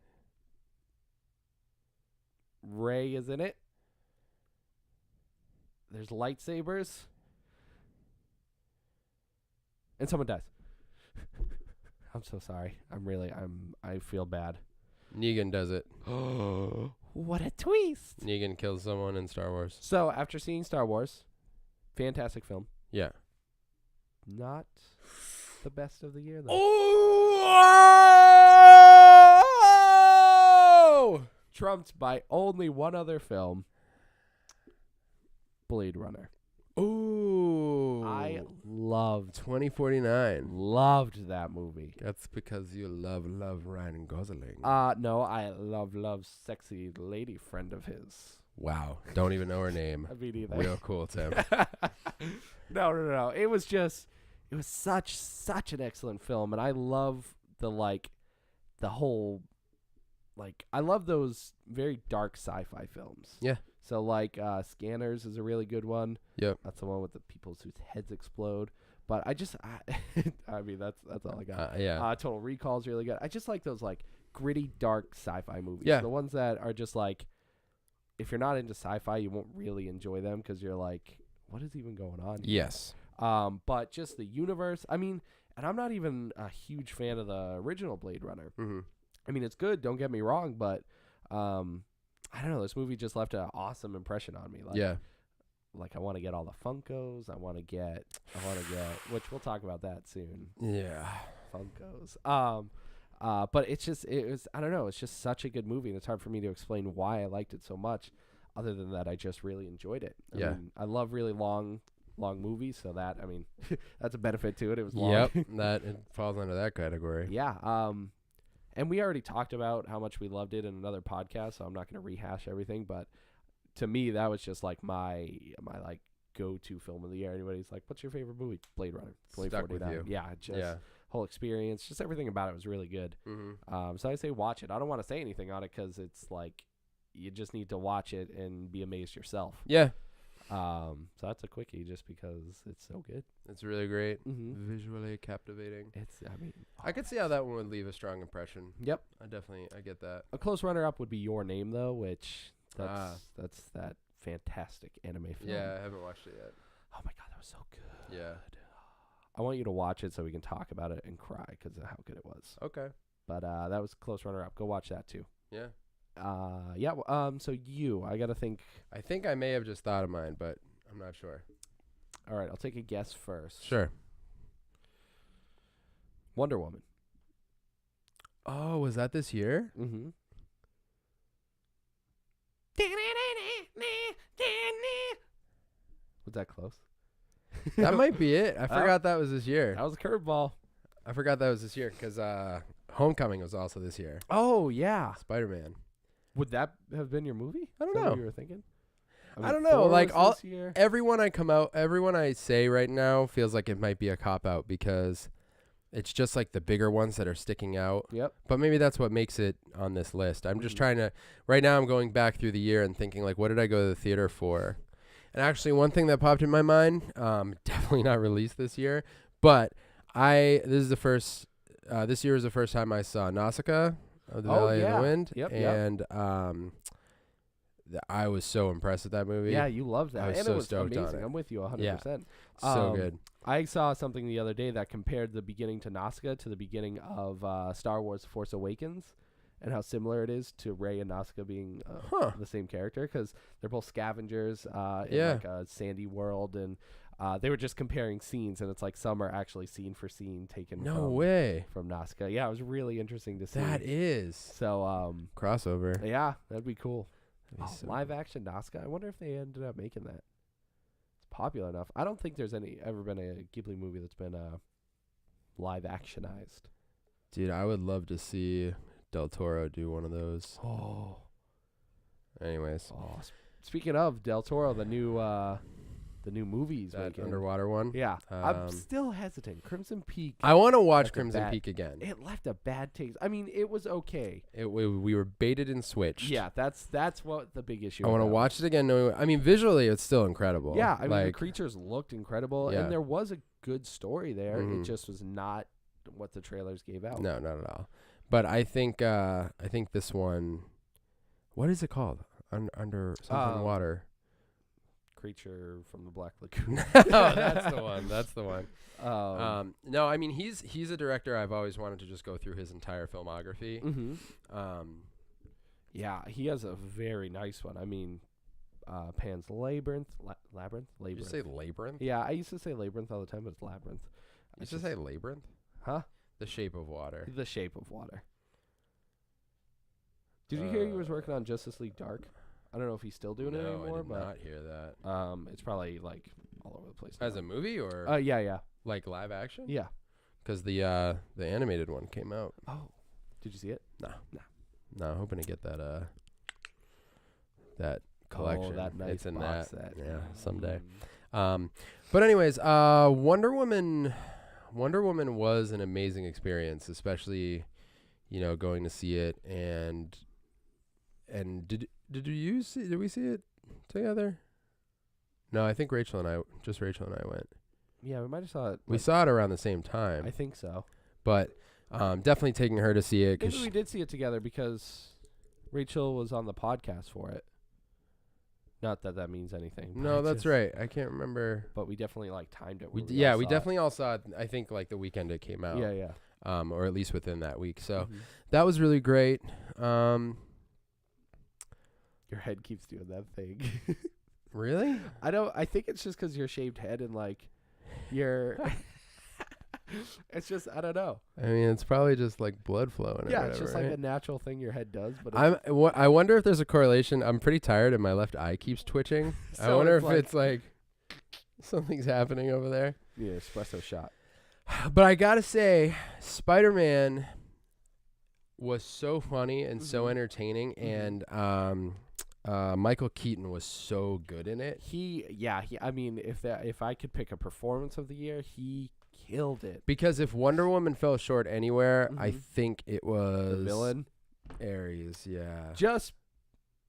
Rey is in it. There's lightsabers. And someone dies. I'm so sorry. I feel bad. Negan does it. What a twist. Negan kills someone in Star Wars. So, after seeing Star Wars, fantastic film. Yeah. Not the best of the year, though. Oh! Trumped by only one other film, Blade Runner. Ooh. I loved 2049. that movie. That's because you love Ryan Gosling. No, I love sexy lady friend of his. Wow. Don't even know her name. I mean, either. Real cool, Tim. No. It was such an excellent film, and I love I love those very dark sci-fi films. Yeah. So Scanners is a really good one. Yep. That's the one with the people whose heads explode. But I mean that's all I got. Yeah. Total Recall is really good. I just like those gritty dark sci-fi movies. Yeah. The ones that are just if you're not into sci-fi, you won't really enjoy them because you're like, what is even going on here? Yes. But just the universe. I mean, and I'm not even a huge fan of the original Blade Runner. Mm-hmm. I mean, it's good. Don't get me wrong, but I don't know. This movie just left an awesome impression on me. I want to get all the Funkos. I want to get, which we'll talk about that soon. Yeah. Funkos. But it was, I don't know. It's just such a good movie, and it's hard for me to explain why I liked it so much. Other than that, I just really enjoyed it. I mean, I love really long movies, so that, I mean, that's a benefit to it. It was long. Yep. It falls under that category. Yeah. And we already talked about how much we loved it in another podcast, so I'm not going to rehash everything. But to me, that was just my go-to film of the year. Anybody's like, "What's your favorite movie?" Blade Runner. Stuck with you. Yeah, whole experience, just everything about it was really good. So I say watch it. I don't want to say anything on it because it's like you just need to watch it and be amazed yourself. Yeah. So that's a quickie just because it's so good. It's really great. Visually captivating. I could see how that one would leave a strong impression. Yep. I get that. A close runner-up would be Your Name, though, which that's that fantastic anime film. Yeah, I haven't watched it yet. Oh, my God, that was so good. Yeah. I want you to watch it so we can talk about it and cry because of how good it was. Okay. But that was close runner-up. Go watch that, too. Yeah. So I got to think. I think I may have just thought of mine, but I'm not sure. All right, I'll take a guess first. Sure. Wonder Woman. Oh, was that this year? Mm-hmm. Was that close? That might be it. I forgot that was this year. That was a curveball. I forgot that was this year because Homecoming was also this year. Oh, yeah. Spider-Man. Would that have been your movie? I don't Is that know. what you were thinking? I don't know. Like year? everyone I say right now feels like it might be a cop out because it's just like the bigger ones that are sticking out. Yep. But maybe that's what makes it on this list. I'm just trying to right now I'm going back through the year and thinking like what did I go to the theater for? And actually one thing that popped in my mind, definitely not released this year, but this year was the first time I saw Nausicaa of the Valley of the Wind. Yep, and I was so impressed with that movie. Yeah, you loved that. I was and so it was stoked amazing. on it. I'm with you 100%. Yeah. So good. I saw something the other day that compared the beginning to Nausicaa to the beginning of Star Wars Force Awakens and how similar it is to Rey and Nausicaa being the same character because they're both scavengers in like a sandy world and they were just comparing scenes and it's like some are actually scene for scene taken from Nausicaa. Yeah, it was really interesting to see. That is. So crossover. Yeah, that'd be cool. So live action Nausicaa. I wonder if they ended up making that. It's popular enough. I don't think there's ever been a Ghibli movie that's been live actionized. Dude, I would love to see Del Toro do one of those. Oh. Anyways. Oh, speaking of Del Toro, the new movies That making. underwater one. Yeah. I'm still hesitant. Crimson Peak. I want to watch Crimson Peak again. It left a bad taste. I mean, it was okay. We were baited and switched. Yeah, that's what the big issue. I want to watch it again. I mean, visually, it's still incredible. Yeah, I mean, the creatures looked incredible, Yeah. and there was a good story there. Mhm. It just was not what the trailers gave out. No, not at all. But I think this one, what is it called? Under something water. Creature from the Black Lagoon. No, that's the one. That's the one. No, I mean he's a director I've always wanted to just go through his entire filmography. Mm-hmm. Yeah, he has a very nice one. I mean, Pan's Labyrinth. Labyrinth. Did you say Labyrinth? Yeah, I used to say Labyrinth all the time, but it's Labyrinth. You used to say Labyrinth? Huh? The Shape of Water. The Shape of Water. Did you hear he was working on Justice League Dark? I don't know if he's still doing it anymore. I did not hear that. It's probably like all over the place. As now. a movie or? Yeah. Like live action? Yeah. Because the animated one came out. Oh, did you see it? No. I'm hoping to get that collection. Oh, that nice it's in box that. set. Yeah, someday. But anyways, Wonder Woman was an amazing experience, especially, going to see it and did we see it together? No, I think Rachel and I went. Yeah, we might have saw it. We saw it around the same time. I think so. But definitely taking her to see it. Maybe we did see it together because Rachel was on the podcast for it. Not that means anything. No, that's right. I can't remember. But we definitely timed it. We definitely all saw it. I think like the weekend it came out. Yeah. Or at least within that week. So that was really great. Your head keeps doing that thing. Really? I think it's just because your shaved head and you're. It's just I don't know. I mean, it's probably just like blood flowing. Yeah, or whatever, it's just right? like a natural thing your head does. But I wonder if there's a correlation. I'm pretty tired and my left eye keeps twitching. So I wonder if it's it's like something's happening over there. Yeah, espresso shot. But I gotta say, Spider-Man was so funny and so entertaining, and Michael Keaton was so good in it. I mean, if I could pick a performance of the year, he killed it. Because if Wonder Woman fell short anywhere, I Mhm. think it was The villain. Ares. Yeah.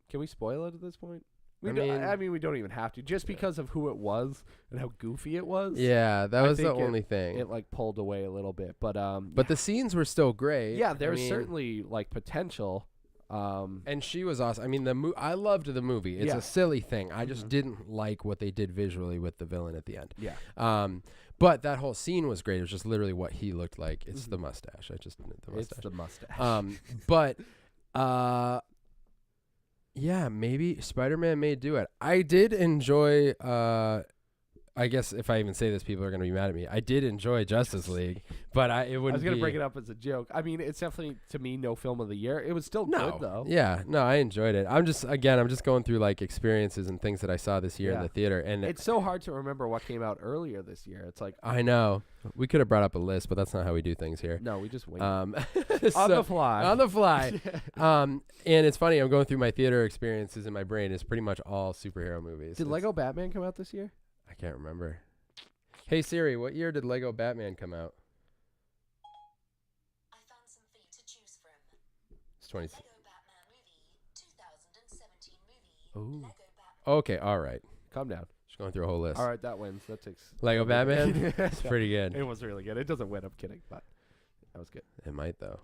Can we spoil it at this point? I I mean- mean, we don't even have to. Just because of who it was and how goofy it was. Yeah, that I was the think only thing. It like pulled away a little bit, but But the scenes were still great. yeah, I there's mean, certainly like potential. And she was awesome. I mean, I loved the movie. It's Yeah. a silly thing. I just Mhm. didn't like what they did visually with the villain at the end. Yeah. But that whole scene was great. It was just literally what he looked like. It's Mhm. the mustache. The It's mustache. the mustache. But yeah, maybe Spider-Man may do it. I did enjoy. I guess if I even say this, people are gonna be mad at me. I did enjoy Justice League, but it I wouldn't. was gonna be, bring it up as a joke. I mean, it's definitely to me no film of the year. It was still No, good though. yeah, no, I enjoyed it. I'm just going through like experiences and things that I saw this year in Yeah. the theater, and It's so hard to remember what came out earlier this year. It's like I know we could have brought up a list, but that's not how we do things here. no, we just wait On on the fly. On the fly. And it's funny. I'm going through my theater experiences in my brain. It's pretty much all superhero movies. Did Lego Batman come out this year? I can't remember. Hey Siri, what year did Lego Batman come out? I found some for you to choose from. It's 20. Lego Batman movie, 2017 movie. Ooh. Lego Batman. Okay, all right. Calm down. Just going through a whole list. All right, that wins. That takes Lego Batman. It's Yeah. pretty good. It was really good. It doesn't win. I'm kidding, but that was good. It might though.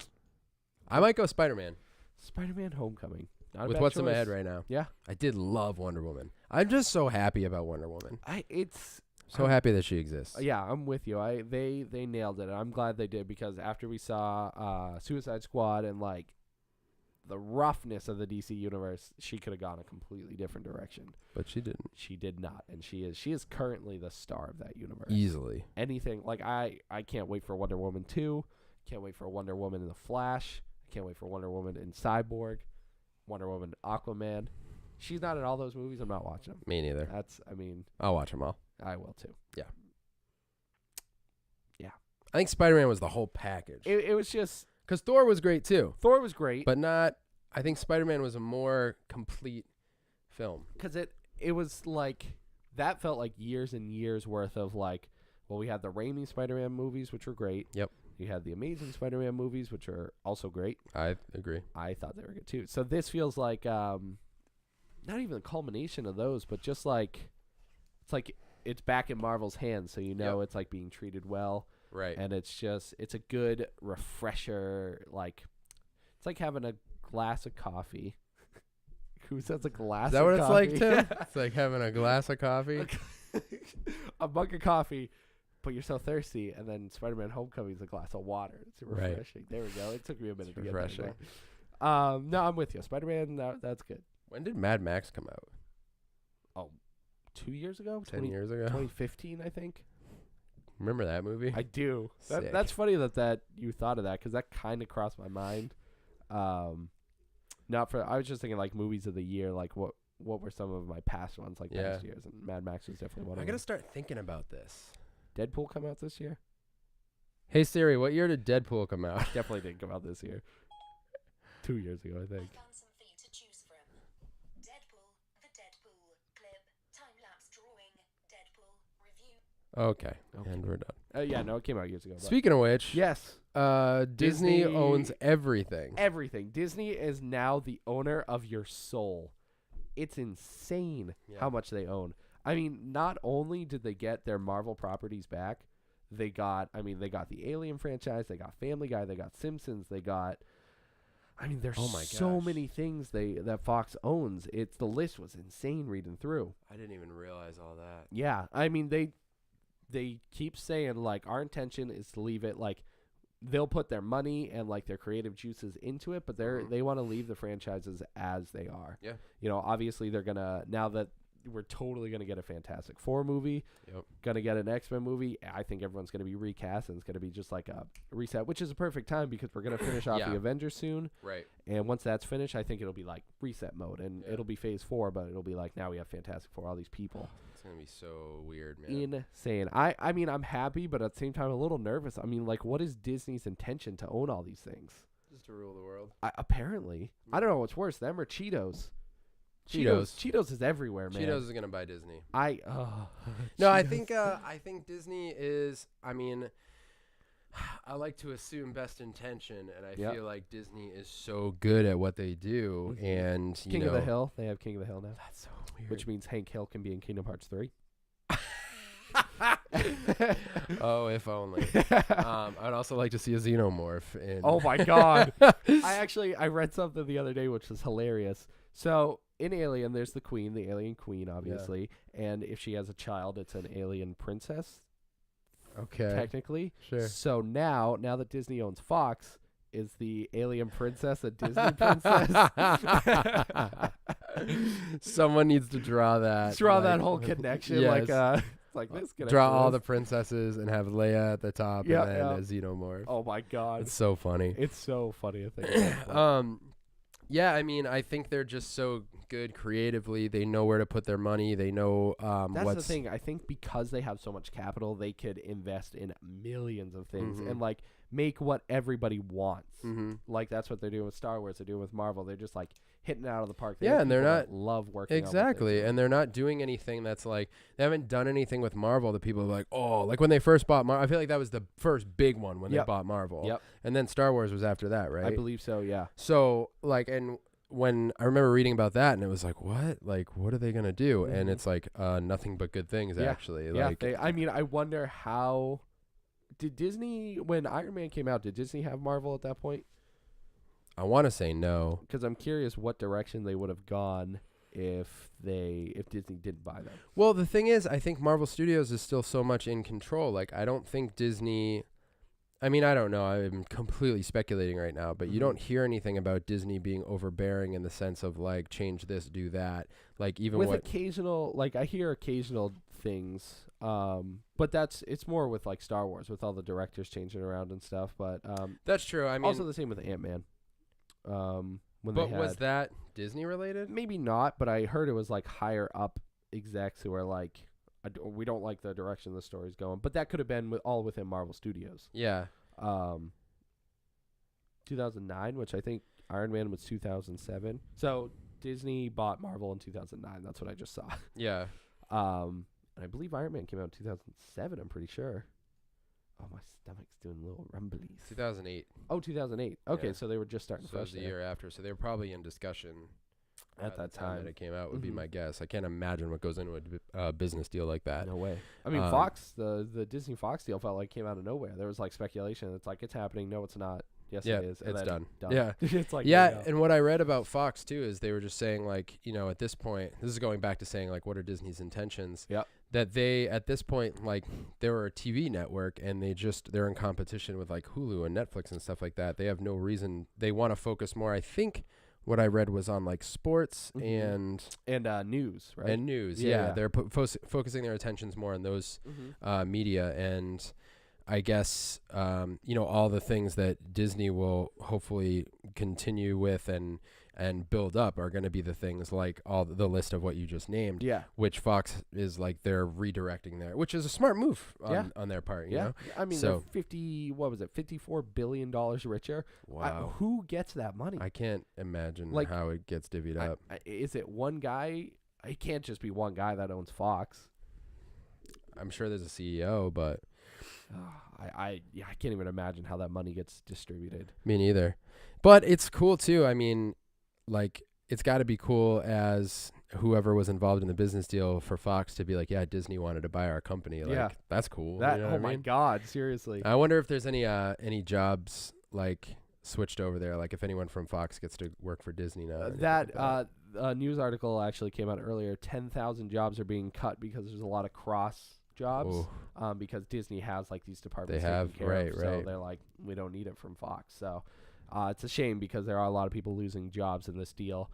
I might go Spider-Man Spider-Man: Homecoming. Not a with bad what's in my choice. head right now. Yeah. I did love Wonder Woman. I'm just so happy about Wonder Woman. So I'm- happy that she exists. Yeah, I'm with you. They nailed it. I'm glad they did because after we saw Suicide Squad and like the roughness of the DC universe, she could have gone a completely different direction. But she didn't. She did not, and she is currently the star of that universe. Easily. Anything like I can't wait for Wonder Woman 2. Can't wait for Wonder Woman in the Flash. I can't wait for Wonder Woman in Cyborg. Wonder Woman Aquaman. She's not in all those movies. I'm not watching them. Me neither. I'll watch them all. I will too. I think Spider-Man was the whole package. It was just Because Thor was great too. Thor was great, But not. I think Spider-Man was a more complete film. because it was like that felt like years and years worth of like, well, we had the Raimi Spider-Man movies, which were great. Yep. You had the Amazing Spider-Man movies, which are also great. I agree. I thought they were good too. So this feels like not even the culmination of those, but just like it's back in Marvel's hands, so it's like being treated well, Right. and it's a good refresher. Like it's like having a glass of coffee. Who says a glass? Is that of what it's like, coffee? Tim? It's like having a glass of coffee. A mug of coffee, but you're so thirsty, and then Spider-Man: Homecoming is a glass of water. It's Right. refreshing. There we go. It took me a minute It's to get refreshing. there. No, I'm with you. Spider-Man, that's good. When did Mad Max come out? 2 years ago, 10 years ago? 2015, I think. Remember that movie? I do. Sick. That's funny that you thought of that because that kind of crossed my mind. I was just thinking like movies of the year, like what were some of my past ones, like Yeah. past years, and Mad Max was definitely one I of gotta them. start thinking about this. Deadpool come out this year? Hey Siri, what year did Deadpool come out? Definitely didn't come out this year. 2 years ago, I I think. found some for you to choose from. Deadpool, the Deadpool clip, time-lapse drawing, Deadpool review. Okay, Okay. and we're done. Yeah, no, it came out years ago. but- Speaking of which, yes, Disney Disney- owns everything. everything. Disney is now the owner of your soul. It's insane Yeah. how much they own. I mean, not only did they get their Marvel properties back, they got the Alien franchise, they got Family Guy, they got Simpsons, there's Oh my so gosh. many things that Fox owns. The list was insane reading through. I didn't even realize all that. Yeah, they keep saying like our intention is to leave it like they'll put their money and like their creative juices into it, but they want to leave the franchises as they are. Yeah. Obviously they're gonna, now that we're totally gonna get a Fantastic Four movie, Yep. gonna get an X-Men movie. I think everyone's gonna be recast and it's gonna be just like a reset, which is a perfect time because we're gonna finish off Yeah. the Avengers soon. Right. And once that's finished, I think it'll be like reset mode, and Yeah. it'll be Phase 4, but it'll be like now we have Fantastic Four, all these people. It's gonna be so weird, man. Insane. I mean, I'm happy, but at the same time, a little nervous. I mean, like, what is Disney's intention to own all these things? Just to rule the world. Apparently, I don't know what's worse, them or Cheetos. Cheetos. Cheetos is everywhere, man. Cheetos is gonna buy Disney. No, No, I think Disney is. I mean, I like to assume best intention, and I Yep. feel like Disney is so good at what they do, and you King know, of the Hill. They have King of the Hill now, That's so weird. which means Hank Hill can be in Kingdom Hearts 3. Oh, if only. I'd also like to see a xenomorph in. Oh my god. I read something the other day which was hilarious. So in Alien, there's the queen, the alien queen, obviously, and if she has a child, it's an alien princess, Okay. technically. Sure. So now that Disney owns Fox, is the alien princess a Disney princess? Someone needs to draw that. Draw like, that whole connection, yes. like this connection. Draw all the is- princesses and have Leia at the top Yep, and then yep. a xenomorph. Oh my god, It's so funny. it's so funny to think about. Yeah, I mean, I think they're just so good creatively. They know where to put their money. They know That's what's the thing. I think because they have so much capital, they could invest in millions of things Mhm. and like make what everybody wants. Mhm. Like that's what they're doing with Star Wars. They're doing with Marvel. They're just like hitting it out of the park. They Yeah, have and they're people that not- love working on what they Exactly, do. and they're not doing anything that's like they haven't done anything with Marvel that people are like, oh, like when they first bought Marvel. I feel like that was the first big one when they Yep. bought Marvel. Yep. And then Star Wars was after that, right? I believe so. Yeah. So like, and when I remember reading about that, and it was like, what? Like, what are they gonna do? And Mhm. it's like, nothing but good things, Yeah. actually. Yeah. Like, I mean, I wonder how. Did Disney, when Iron Man came out, did Disney have Marvel at that point? I want to say no. Because I'm curious what direction they would have gone if Disney didn't buy them. Well, the thing is, I think Marvel Studios is still so much in control. Like, I don't think Disney. I mean, I don't know. I'm completely speculating right now, but you Mhm. don't hear anything about Disney being overbearing in the sense of like change this, do that. Like even With what occasional, like I hear occasional things, but it's more with like Star Wars with all the directors changing around and stuff. But that's true. I mean, also the same with Ant-Man. When but they had, was that Disney related? maybe not, but I heard it was like higher up execs who are like, we don't like the direction the story's going. But that could have been all within Marvel Studios. Yeah. 2009, which I think Iron Man was 2007. So Disney bought Marvel in 2009. That's what I just saw. Yeah. And I believe Iron Man came out in 2007. I'm pretty sure. Oh, my stomach's doing little rumblies. 2008. Oh, 2008. Okay, Yeah. so they were just starting So that was fresh the there. year after. So they were probably in discussion At that the time time. that it came out would be Mhm. my guess. I can't imagine what goes into a business deal like that. No way. I mean, Fox, the Disney Fox deal felt like it came out of nowhere. There was like speculation. It's like, it's happening. No, it's not. Yes, Yeah, it is. And it's then done. Yeah. it's like, Yeah, there you go. and what I read about Fox too is they were just saying like, you know, at this point, this is going back to saying like, what are Disney's intentions? Yep. That they at this point like they were a TV network and they're in competition with like Hulu and Netflix and stuff like that. They have no reason. They want to focus more. I think what I read was on like sports Mhm. and news, right? and news. Yeah, Yeah, they're focusing their attentions more on those Mhm. media, and I guess you know, all the things that Disney will hopefully continue with and build up are going to be the things like all the list of what you just named, Yeah. which Fox is like they're redirecting there, which is a smart move on their part. You Yeah. know? I mean, So- they're $54 billion richer. Wow. Who gets that money? I can't imagine Like, how it gets divvied up. Is it one guy? It can't just be one guy that owns Fox. I'm sure there's a CEO, but I can't even imagine how that money gets distributed. me neither. But it's cool too. I mean, like it's got to be cool as whoever was involved in the business deal for Fox to be like, yeah, Disney wanted to buy our company. Like, Yeah. that's cool. That you know oh what I my mean? god, seriously. I wonder if there's any jobs like switched over there. Like if anyone from Fox gets to work for Disney now. or anything like That news article actually came out earlier. 10,000 jobs are being cut because there's a lot of cross jobs. Ooh. Because Disney has like these departments They taken have, care right, of, so right. they're like, we don't need it from Fox. So it's a shame because there are a lot of people losing jobs in this deal.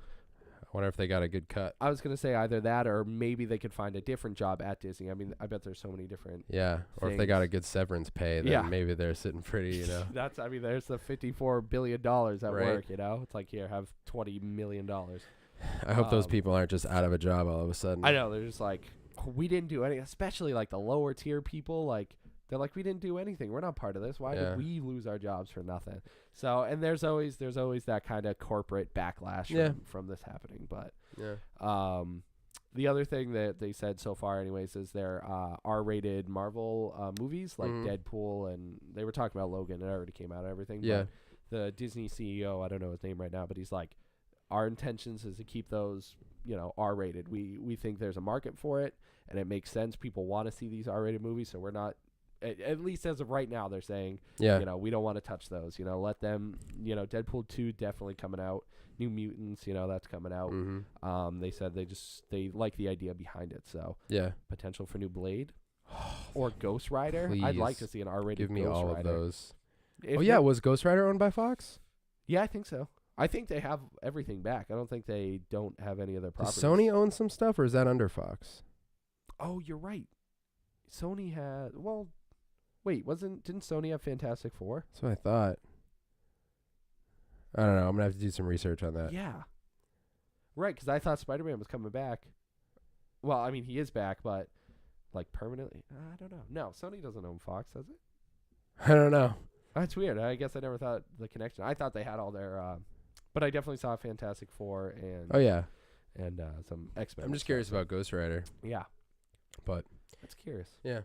I wonder if they got a good cut. I was gonna say either that or maybe they could find a different job at Disney. I mean, I bet there's so many different. Yeah. Or if they got a Things. good severance pay, then Yeah. maybe they're sitting pretty, you know. There's the $54 billion at Right. work. You know, it's like here, have $20 million. I hope those Um, people aren't just out of a job all of a sudden. I know they're just like, we didn't do any, especially like the lower tier people. Like they're like, we didn't do anything. We're not part of this. Why Yeah. did we lose our jobs for nothing? So, and there's always that kind of corporate backlash Yeah. from this happening. But Yeah. The other thing that they said so far, anyways, is their R-rated Marvel movies like Deadpool, and they were talking about Logan. It already came out and everything. Yeah. But the Disney CEO, I don't know his name right now, but he's like, our intentions is to keep those, R-rated. We think there's a market for it, and it makes sense. People want to see these R-rated movies, so we're not. At least as of right now, they're saying, we don't want to touch those. Let them. Deadpool 2 definitely coming out. New Mutants, that's coming out. They said they like the idea behind it. So potential for new Blade or Ghost Rider. Please. I'd like to see an R-rated Give me Ghost all Rider. of those. If Was Ghost Rider owned by Fox? Yeah, I think so. I think they have everything back. I don't think they don't have any other properties. Does Sony own some stuff, or is that under Fox? Oh, you're right. Sony had. Well, wait, didn't Sony have Fantastic Four? That's what I thought. I don't know. I'm gonna have to do some research on that. Yeah. Right, because I thought Spider-Man was coming back. Well, I mean, he is back, but like permanently. I don't know. No, Sony doesn't own Fox, does it? I don't know. That's weird. I guess I never thought the connection. I thought they had all their. But I definitely saw Fantastic Four and. Oh yeah. And some X-Men. I'm just curious about Ghost Rider. Yeah. But. That's curious. Yeah.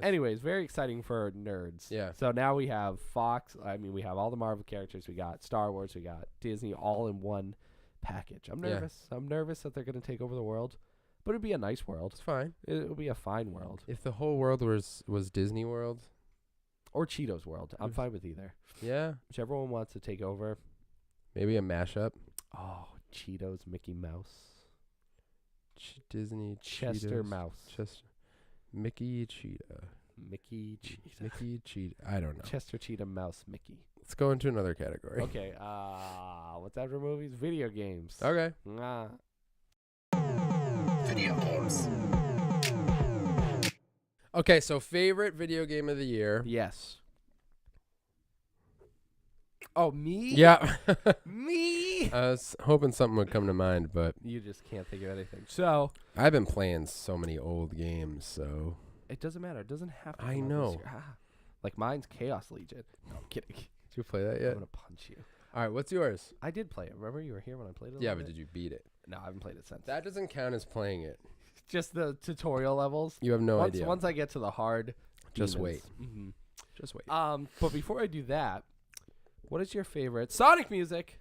Anyways, very exciting for nerds. Yeah. So now we have Fox. I mean, we have all the Marvel characters. We got Star Wars. We got Disney, all in one package. I'm nervous. I'm nervous that they're going to take over the world, but it'd be a nice world. It's fine. It'll be a fine world. If the whole world was Disney World or Cheetos World, I'm fine with either. Yeah. Whichever one wants to take over. Maybe a mashup. Oh, Cheetos, Mickey Mouse, Disney, Chester Cheetos, Mouse, Mickey Cheetah. Mickey Cheetah. Mickey Cheetah. I don't know. Chester Cheetah Mouse Mickey. Let's go into another category. Okay. What's after movies? Video games. Okay. Video games. Okay, so favorite video game of the year. Yes. Oh, me? Yeah. Me? I was hoping something would come to mind, but You just can't think of anything. So I've been playing so many old games, so it doesn't matter. It doesn't have to. I come out know. this year. Like mine's Chaos Legion. No, I'm kidding. Did you play that I'm yet? gonna punch you. All right, what's yours? I did play it. Remember you were here when I played it? Yeah, but did you beat it? No, I haven't played it since. That doesn't count as playing it. Just the tutorial levels. You have no idea. Once I get to the hard. Just demons. wait. Mm-hmm. Just wait. But before I do that, what is your favorite Sonic music?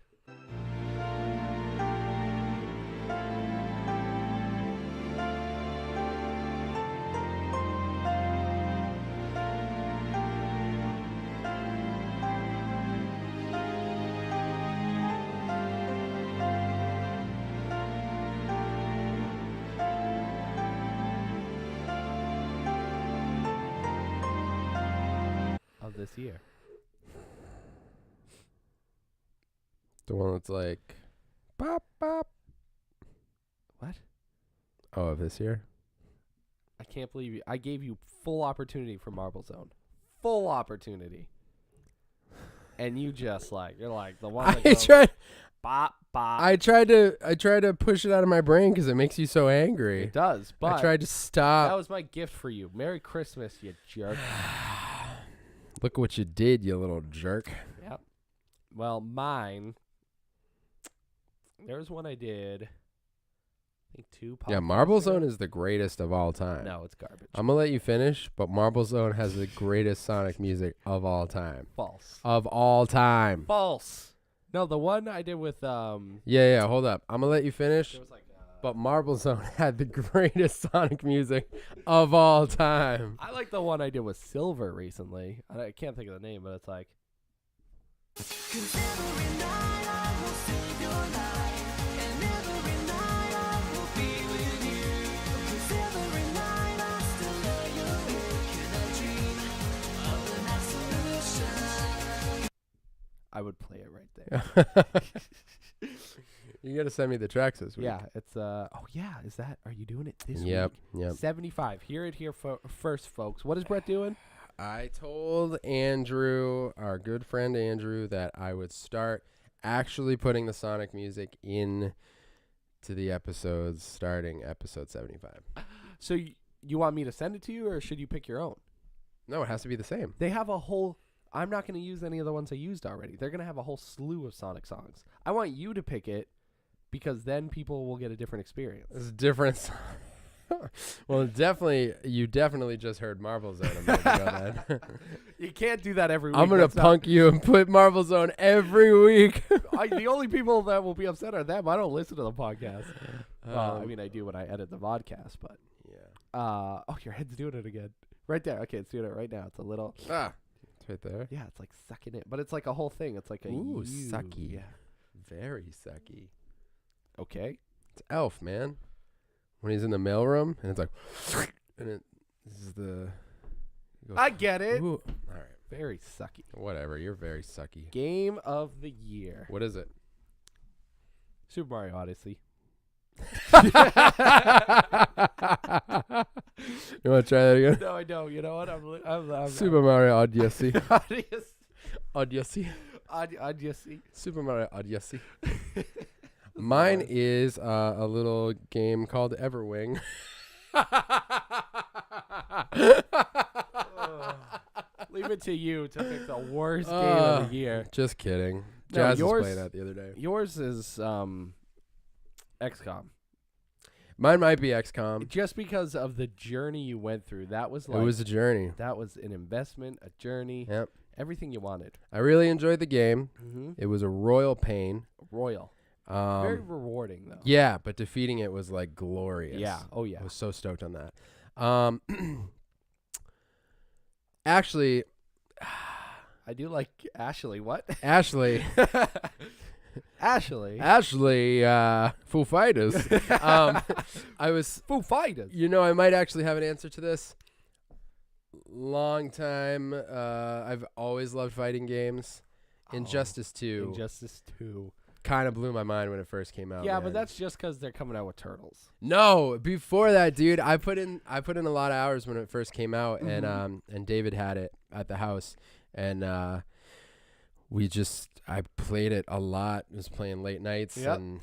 Of this year. The one that's like, bop, bop. What? Oh, of this year? I can't believe you. I gave you full opportunity for Marble Zone. Full opportunity. And you just you're like the one that goes, bop, bop. I tried to push it out of my brain because it makes you so angry. It does, but I tried to stop. that was my gift for you. Merry Christmas, you jerk. Look what you did, you little jerk. Yep. Well, mine. There's one I did. I think 2. Yeah, Marble Zone is the greatest of all time. No, it's garbage. I'm going to let you finish, but Marble Zone has the greatest Sonic music of all time. False. Of all time. False. No, the one I did with Yeah, hold up. I'm going to let you finish, there was but Marble Zone had the greatest Sonic music of all time. I like the one I did with Silver recently. I can't think of the name, but it's like I would play it right there. You got to send me the tracks this week. Yeah, it's oh yeah, are you doing it this Yep. week? 75. Hear it here first, folks. What is Brett doing? I told Andrew, our good friend Andrew, that I would start actually putting the Sonic music in to the episodes starting episode 75. So you want me to send it to you, or should you pick your own? No, it has to be the same. They have a whole. I'm not going to use any of the ones I used already. They're going to have a whole slew of Sonic songs. I want you to pick it because then people will get a different experience. It's different. Well, you definitely just heard Marvel Zone a minute ago, then. You can't do that every week. I'm going to punk you and put Marvel Zone every week. The only people that will be upset are them. I don't listen to the podcast. I mean, I do when I edit the vodcast, but. Yeah. Oh, your head's doing it again. Right there. Okay, it's doing it right now. It's a little. It's right there. Yeah, it's like sucking it. But it's like a whole thing. It's like a. Ooh, U. sucky. Yeah. Very sucky. Okay. It's Elf, man. When he's in the mailroom, and it's like, this is the. I get it. Ooh. All right. Very sucky. Whatever. You're very sucky. Game of the year. What is it? Super Mario Odyssey. You want to try that again? No, I don't. You know what? I'm Super Mario Odyssey. Odyssey. Odyssey. Super Mario Odyssey. Mine is a little game called Everwing. Leave it to you to pick the worst game of the year. Just kidding. No, Jazz was yours- playing that the other day. Yours is XCOM. Mine might be XCOM. Just because of the journey you went through. That was It was a journey. that was an investment, a journey, Yep. everything you wanted. I really enjoyed the game. Mm-hmm. It was a royal pain. Royal. Very rewarding, though. Yeah, but defeating it was like glorious. Yeah. Oh, yeah. I was so stoked on that. Actually, I do like Ashley. What? Ashley, Ashley. Foo Fighters. I was, Foo Fighters. you know, I might actually have an answer to this. Long time. I've always loved fighting games. Injustice 2 Injustice 2. kind of blew my mind when it first came out. Yeah, man. but that's just because they're coming out with turtles. No, before that, dude, I put in a lot of hours when it first came out, and David had it at the house, and I played it a lot. Was playing late nights, and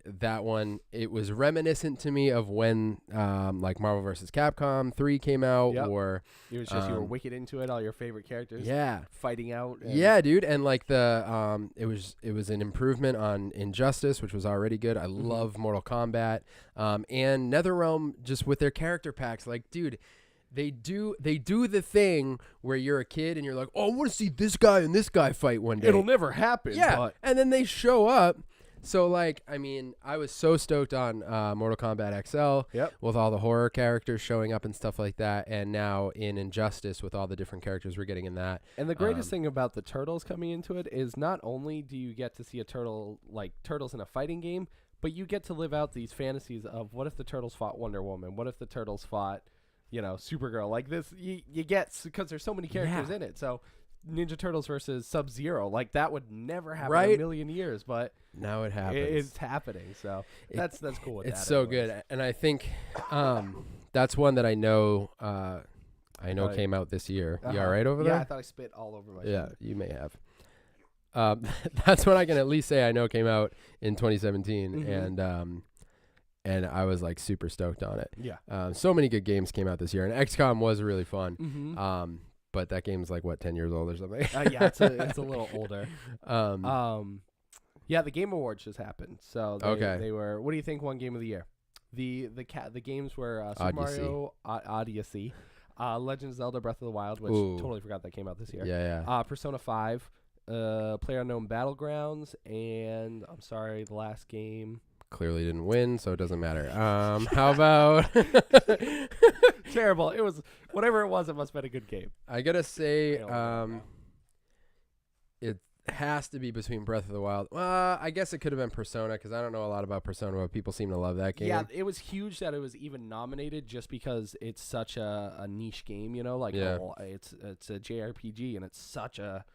that one, it was reminiscent to me of when like Marvel vs. Capcom 3 came out, or It was just you were wicked into it. All your favorite characters. yeah. Fighting out. Yeah, dude, and like the it was an improvement on Injustice, which was already good. I love Mortal Kombat, and NetherRealm just with their character packs. Like, dude, they do the thing where you're a kid and you're like, oh, I want to see this guy and this guy fight one day. It'll never happen. Yeah, But and then they show up. So, like, I mean, I was so stoked on Mortal Kombat XL with all the horror characters showing up and stuff like that, and now in Injustice with all the different characters we're getting in that. And the greatest thing about the turtles coming into it is not only do you get to see a turtle, like turtles in a fighting game, but you get to live out these fantasies of what if the turtles fought Wonder Woman? What if the turtles fought, Supergirl? Like this, you get, because there's so many characters in it. So Ninja Turtles versus Sub-Zero, like that would never happen in a million years, but now it happens. It's happening. So that's cool with that. It's so good, and I think that's one that I know came out this year. You all right over there? Yeah, I thought I spit all over my Yeah, shirt. you may have. That's one I can at least say I know came out in 2017, and I was like super stoked on it. Yeah. So many good games came out this year, and XCOM was really fun. Mm-hmm. But that game's like 10 years old or something. Yeah, it's a little older. Yeah, the Game Awards just happened. So they were. What do you think won Game of the Year? The games were Super Mario Odyssey, Legend of Zelda: Breath of the Wild, which totally forgot that came out this year. Yeah. Persona 5, PlayerUnknown Battlegrounds, and I'm sorry, the last game clearly didn't win, so it doesn't matter. How about terrible? It was whatever it was. It must have been a good game. I gotta say, it has to be between Breath of the Wild. I guess it could have been Persona, because I don't know a lot about Persona, but people seem to love that game. Yeah, it was huge that it was even nominated, just because it's such a niche game. It's a JRPG, and it's such a,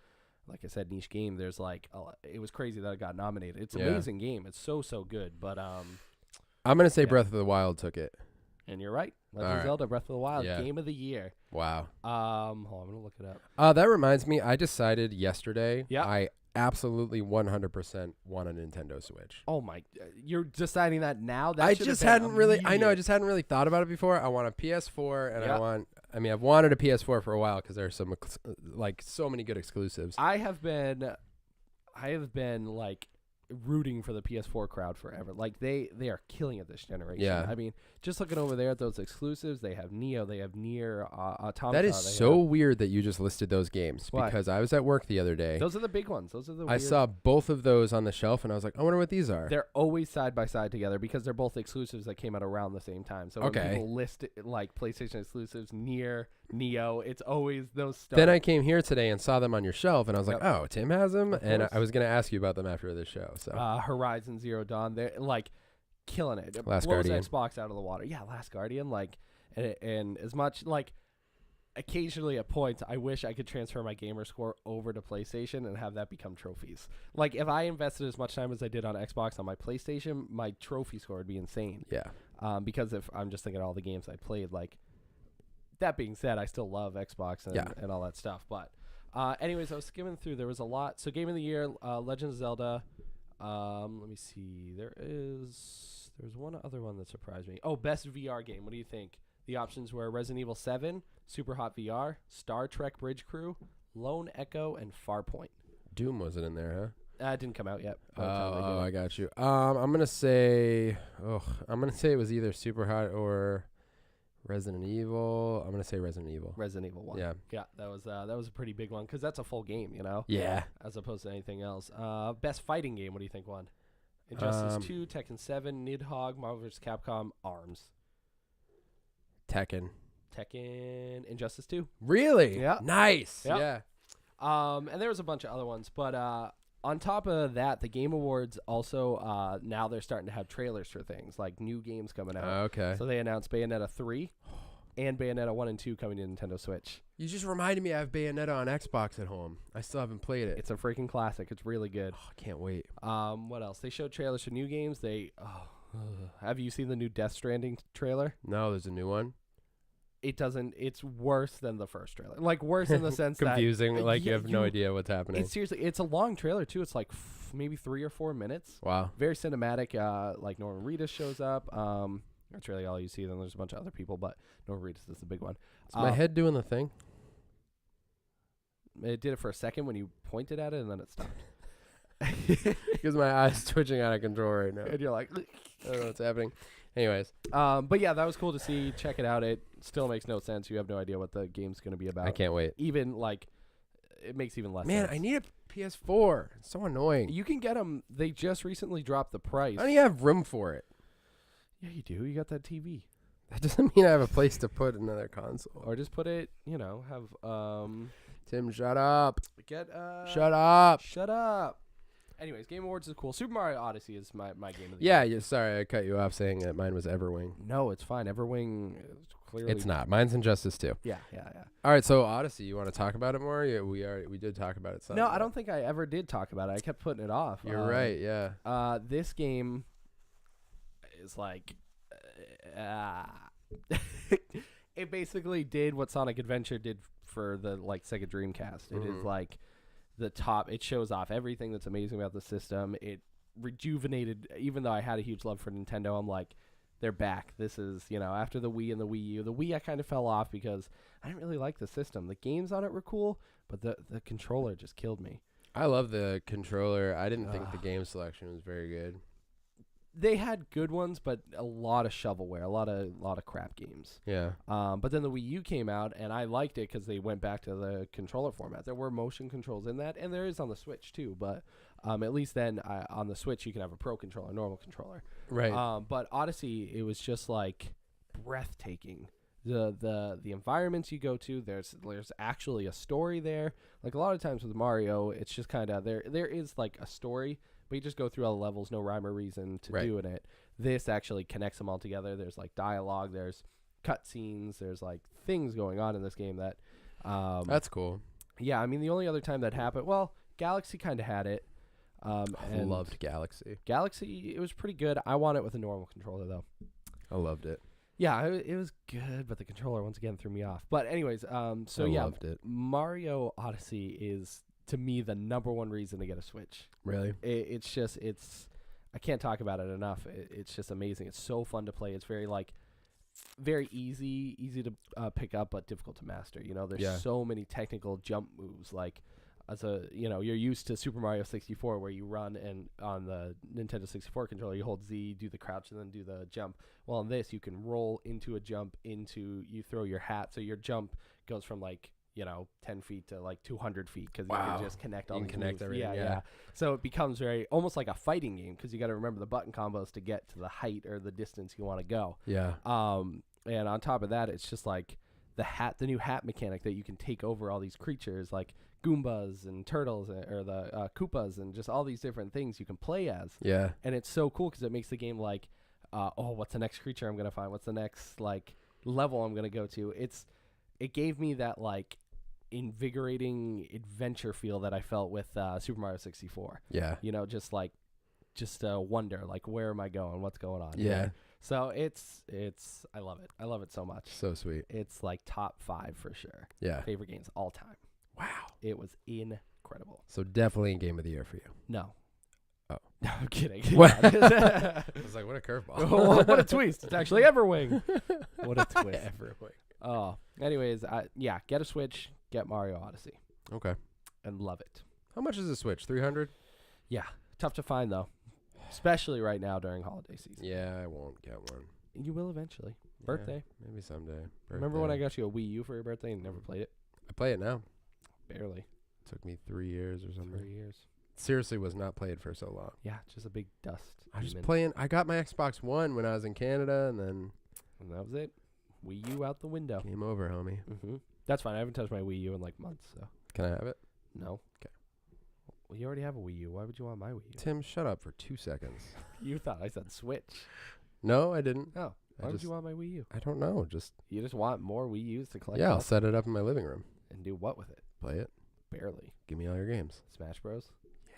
like I said, niche game. There's it was crazy that it got nominated. It's an amazing game. It's so good. But I'm gonna say Breath of the Wild took it. And you're right. Legend of Zelda: Breath of the Wild, Game of the Year. Wow. Hold on, I'm gonna look it up. That reminds me, I decided yesterday. Yeah. I absolutely 100% want a Nintendo Switch. Oh my! You're deciding that now? That I should just have been hadn't really. I know. I immediate. just hadn't really thought about it before. I want a PS4, and I've wanted a PS4 for a while because there's some so many good exclusives. I have been like rooting for the PS4 crowd forever. Like they are killing it this generation. Yeah. I mean, just looking over there at those exclusives, they have Neo, they have Nier, Automata. That is so weird that you just listed those games. Why? Because I was at work the other day. Those are the big ones. Those are the I weird. saw both of those on the shelf, and I was like, I wonder what these are. They're always side by side together because they're both exclusives that came out around the same time. So when people list it, like PlayStation exclusives, Nier, Neo, it's always those stuff. Then I came here today and saw them on your shelf, and I was like, Yep. oh, Tim has them? Of And course. I was going to ask you about them after the show. So Horizon Zero Dawn, they're like killing it. It Last blows Guardian. Xbox out of the water. Yeah, Last Guardian, like, and as much like. Occasionally at points, I wish I could transfer my gamer score over to PlayStation and have that become trophies. Like, if I invested as much time as I did on Xbox on my PlayStation, my trophy score would be insane. yeah. Because if I'm just thinking of all the games I played, like, that being said, I still love Xbox and all that stuff. But anyways, I was skimming through. There was a lot. So Game of the Year, Legend of Zelda. Let me see. There's one other one that surprised me. Oh, best VR game. What do you think? The options were Resident Evil 7, Super Hot VR, Star Trek Bridge Crew, Lone Echo, and Farpoint. Doom wasn't in there, huh? It didn't come out yet. by the time they did Oh, it. I got you. I'm gonna say it was either Super Hot or Resident Evil. I'm gonna say Resident Evil. Resident Evil 1. Yeah. Yeah, that was a pretty big one because that's a full game, you know, Yeah. as opposed to anything else. Best fighting game. What do you think won? Injustice 2, Tekken 7, Nidhogg, Marvel vs. Capcom, ARMS. Tekken. Tekken, Injustice 2. Really? Yeah. Nice. Yeah. Yeah. And there was a bunch of other ones, but on top of that, the Game Awards also now they're starting to have trailers for things like new games coming out. Okay. So they announced Bayonetta 3 and Bayonetta 1 and 2 coming to Nintendo Switch. You just reminded me I have Bayonetta on Xbox at home. I still haven't played it. It's a freaking classic. It's really good. Oh, I can't wait. What else? They showed trailers for new games. Have you seen the new Death Stranding trailer? No, there's a new one. It doesn't. It's worse than the first trailer. Like worse in the sense Confusing. that Like you have no idea what's happening. It's seriously. It's a long trailer too. It's like maybe 3 or 4 minutes. Wow. Very cinematic. Like Norman Reedus shows up. That's really all you see. Then there's a bunch of other people, but Norman Reedus is the big one. Is my head doing the thing? It did it for a second when you pointed at it, and then it stopped. Because my eyes twitching out of control right now. And you're like, I don't know what's happening. Anyways, but yeah, that was cool to see. Check it out. It still makes no sense. You have no idea what the game's going to be about. I can't wait. Even like, it makes even less Man, sense. I need a PS4. It's so annoying. You can get them. They just recently dropped the price. I don't even have room for it. Yeah, you do. You got that TV. That doesn't mean I have a place to put another console. Or just put it, have Tim, shut up. get Shut up. Shut up. Anyways, Game Awards is cool. Super Mario Odyssey is my game of the Yeah, year. sorry, I cut you off saying that mine was Everwing. No, it's fine. Everwing is clearly It's not. Mine's Injustice 2. Yeah. All right, so Odyssey, you want to talk about it more? Yeah, we did talk about it some. No, I don't think I ever did talk about it. I kept putting it off. You're right, yeah. This game is like it basically did what Sonic Adventure did for the Sega Dreamcast. It is like the top. It shows off everything that's amazing about the system. It rejuvenated. Even though I had a huge love for Nintendo, I'm like, they're back. This is after the Wii and the Wii U. The Wii I kind of fell off because I didn't really like the system. The games on it were cool, but the controller just killed me. I love the controller. I didn't think the game selection was very good. They had good ones, but a lot of shovelware, a lot of crap games. Yeah. But then the Wii U came out, and I liked it because they went back to the controller format. There were motion controls in that, and there is on the Switch too. But at least then on the Switch you can have a Pro controller, normal controller. Right. But Odyssey, it was just like breathtaking. The environments you go to, there's actually a story there. Like a lot of times with Mario, it's just kind of there is like a story, but you just go through all the levels, no rhyme or reason to doing it. This actually connects them all together. There's like dialogue, there's cutscenes, there's like things going on in this game that that's cool. Yeah, I mean the only other time that happened, well, Galaxy kind of had it. I and loved Galaxy. Galaxy, it was pretty good. I want it with a normal controller though. I loved it. Yeah, it was good, but the controller once again threw me off. But anyways, I loved it. Mario Odyssey is to me the number one reason to get a Switch. Really? It's I can't talk about it enough. It's just amazing. It's so fun to play. It's very easy to pick up, but difficult to master. There's so many technical jump moves. Like as a, you're used to Super Mario 64 where you run and on the Nintendo 64 controller, you hold Z, do the crouch, and then do the jump. Well, on this, you can roll into a jump you throw your hat. So your jump goes from 10 feet to 200 feet because you can just connect all you these can connect moves. everything. Yeah. So it becomes almost like a fighting game because you got to remember the button combos to get to the height or the distance you want to go. Yeah. And on top of that, it's just like the new hat mechanic that you can take over all these creatures like Goombas and turtles or the Koopas and just all these different things you can play as. Yeah. And it's so cool because it makes the game what's the next creature I'm going to find? What's the next level I'm going to go to? It gave me that invigorating adventure feel that I felt with Super Mario 64. Yeah. Just wonder where am I going? What's going on? Yeah. So I love it. I love it so much. So sweet. It's top 5 for sure. Yeah. Favorite games all time. Wow. It was incredible. So definitely a game of the year for you. No. Oh. No, I'm kidding. What? I was like, what a curveball. What a twist. It's actually Everwing. What a twist. Everwing. Oh. Anyways, get a Switch, get Mario Odyssey. Okay. And love it. How much is a Switch? 300? Yeah. Tough to find though. Especially right now during holiday season. Yeah, I won't get one. You will eventually. Birthday. Yeah, maybe someday. Remember when I got you a Wii U for your birthday and never played it? I play it now. Barely. Took me 3 years or something. 3 years. Seriously was not played for so long. Yeah, just a big dust. I got my Xbox One when I was in Canada and then... And that was it. Wii U out the window. Game over, homie. Mm-hmm. That's fine. I haven't touched my Wii U in months, so. Can I have it? No. Okay. Well, you already have a Wii U. Why would you want my Wii U? Tim, shut up for 2 seconds. You thought I said Switch. No, I didn't. Oh. Why would you want my Wii U? I don't know. You just want more Wii U's to collect? Yeah, I'll set it up in my living room. And do what with it? Play it. Barely. Give me all your games. Smash Bros? Yeah.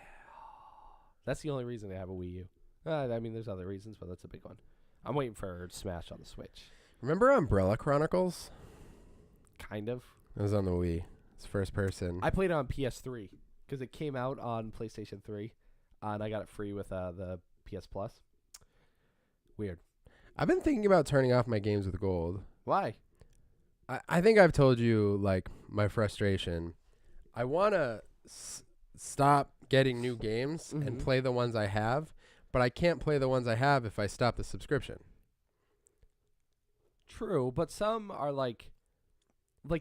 That's the only reason they have a Wii U. There's other reasons, but that's a big one. I'm waiting for Smash on the Switch. Remember Umbrella Chronicles? Kind of. It was on the Wii. It's first person. I played it on PS3 because it came out on PlayStation 3, and I got it free with the PS Plus. Weird. I've been thinking about turning off my games with gold. Why? I think I've told you, my frustration. I want to stop getting new games and play the ones I have, but I can't play the ones I have if I stop the subscription. True, but some are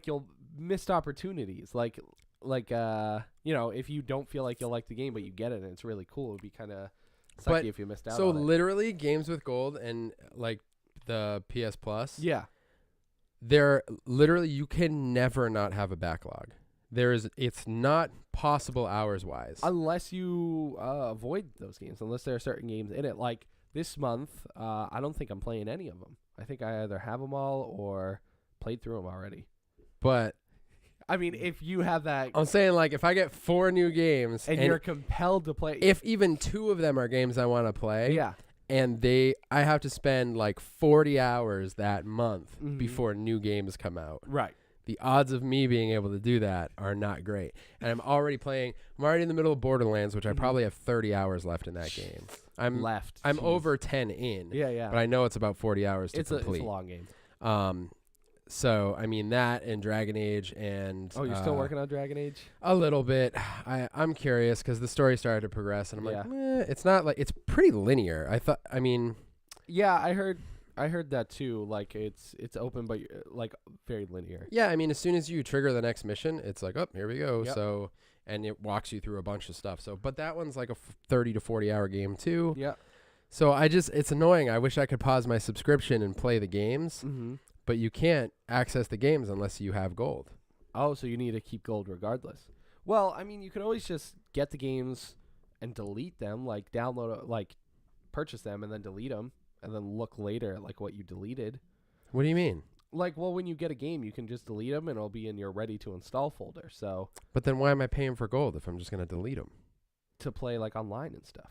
you'll missed opportunities. If you don't feel like you'll like the game, but you get it and it's really cool, it'd be kind of sucky if you missed out on it. So literally games with gold and the PS Plus. Yeah. They're literally, you can never not have a backlog. It's not possible hours wise. Unless you avoid those games, unless there are certain games in it. Like this month, I don't think I'm playing any of them. I think I either have them all or played through them already. But if you have that, I'm saying if I get 4 new games and you're compelled to play, if even 2 of them are games I want to play, yeah, and I have to spend 40 hours that month before new games come out. Right. The odds of me being able to do that are not great. And I'm already in the middle of Borderlands, which I probably have 30 hours left in that game. I'm over 10 in. Yeah. But I know it's about 40 hours to complete. It's a long game. So, that and Dragon Age and... Oh, you're still working on Dragon Age? A little bit. I'm curious because the story started to progress and I'm it's not it's pretty linear. Yeah, I heard that too. It's open, but very linear. Yeah, as soon as you trigger the next mission, it's here we go. Yep. So, and it walks you through a bunch of stuff. So, but that one's a 30 to 40 hour game too. Yeah. So it's annoying. I wish I could pause my subscription and play the games, but you can't access the games unless you have gold. Oh, so you need to keep gold regardless. Well, you could always just get the games and delete them, download, purchase them and then delete them. And then look later at what you deleted. What do you mean? When you get a game, you can just delete them and it'll be in your ready to install folder. So. But then why am I paying for gold if I'm just going to delete them? To play online and stuff.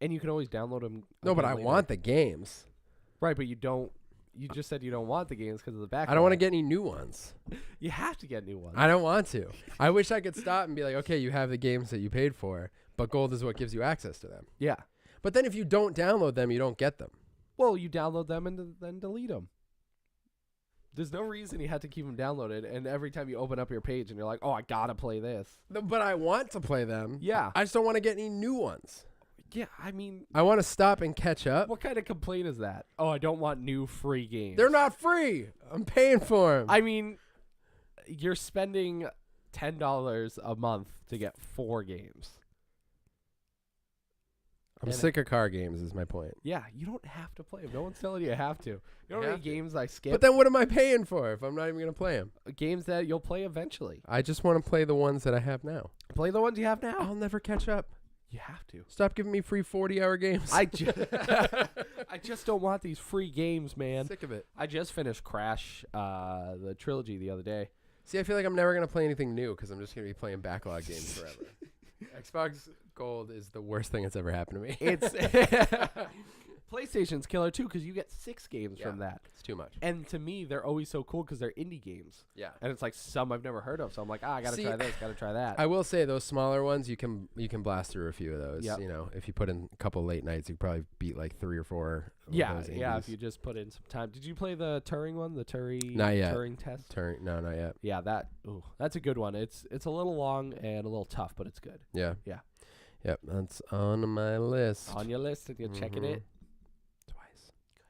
And you can always download them. No, but I want the games. Right, but you don't. You just said you don't want the games because of the backlog. I don't want to get any new ones. You have to get new ones. I don't want to. I wish I could stop and be okay, you have the games that you paid for, but gold is what gives you access to them. Yeah. But then if you don't download them, you don't get them. Well, you download them and then delete them. There's no reason you had to keep them downloaded, and every time you open up your page and you're like, oh, I gotta play this. But I want to play them. Yeah. I just don't want to get any new ones. Yeah, I mean, I want to stop and catch up. what kind of complaint is that? Oh, I don't want new free games. They're not free. I'm paying for them. I mean, you're spending $10 a month to get 4 games. I'm sick of car games is my point. Yeah, you don't have to play them. No one's telling you have to. You know how many have to. games I skip? But then what am I paying for if I'm not even going to play them? Games that you'll play eventually. I just want to play the ones that I have now. Play the ones you have now. I'll never catch up. You have to. Stop giving me free 40-hour games. I just don't want these free games, man. Sick of it. I just finished Crash, the trilogy, the other day. See, I feel like I'm never going to play anything new because I'm just going to be playing backlog games forever. Xbox Gold is the worst thing that's ever happened to me. It's PlayStation's killer too because you get 6 games from that. It's too much. And to me, they're always so cool because they're indie games. Yeah. And it's like some I've never heard of, so I'm like, I gotta See, try this, gotta try that. I will say those smaller ones, you can blast through a few of those. Yep. You know, if you put in a couple late nights, you could probably beat like 3 or 4. Of yeah, those yeah. indies. If you just put in some time. Did you play the Turing one? The Not yet. Turing test? No, not yet. Yeah, that's a good one. It's a little long and a little tough, but it's good. Yeah. Yeah. Yep, that's on my list. On your list, and you're checking it twice. Good.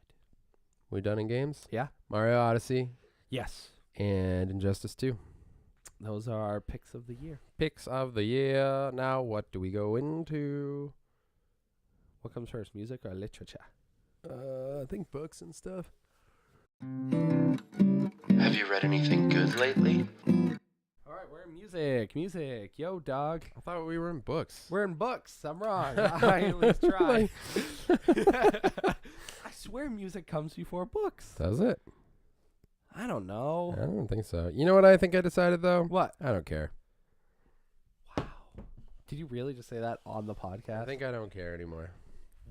We done in games? Yeah. Mario Odyssey Yes. and Injustice 2. Those are our picks of the year. Picks of the year. Now, what do we go into? What comes first, music or literature? I think books and stuff. Have you read anything good lately? All right, we're in music. Music. Yo, dog. I thought we were in books. We're in books. I'm wrong. I at least try. I swear music comes before books. Does it? I don't know. I don't think so. You know what I think I decided, though? What? I don't care. Wow. Did you really just say that on the podcast? I think I don't care anymore.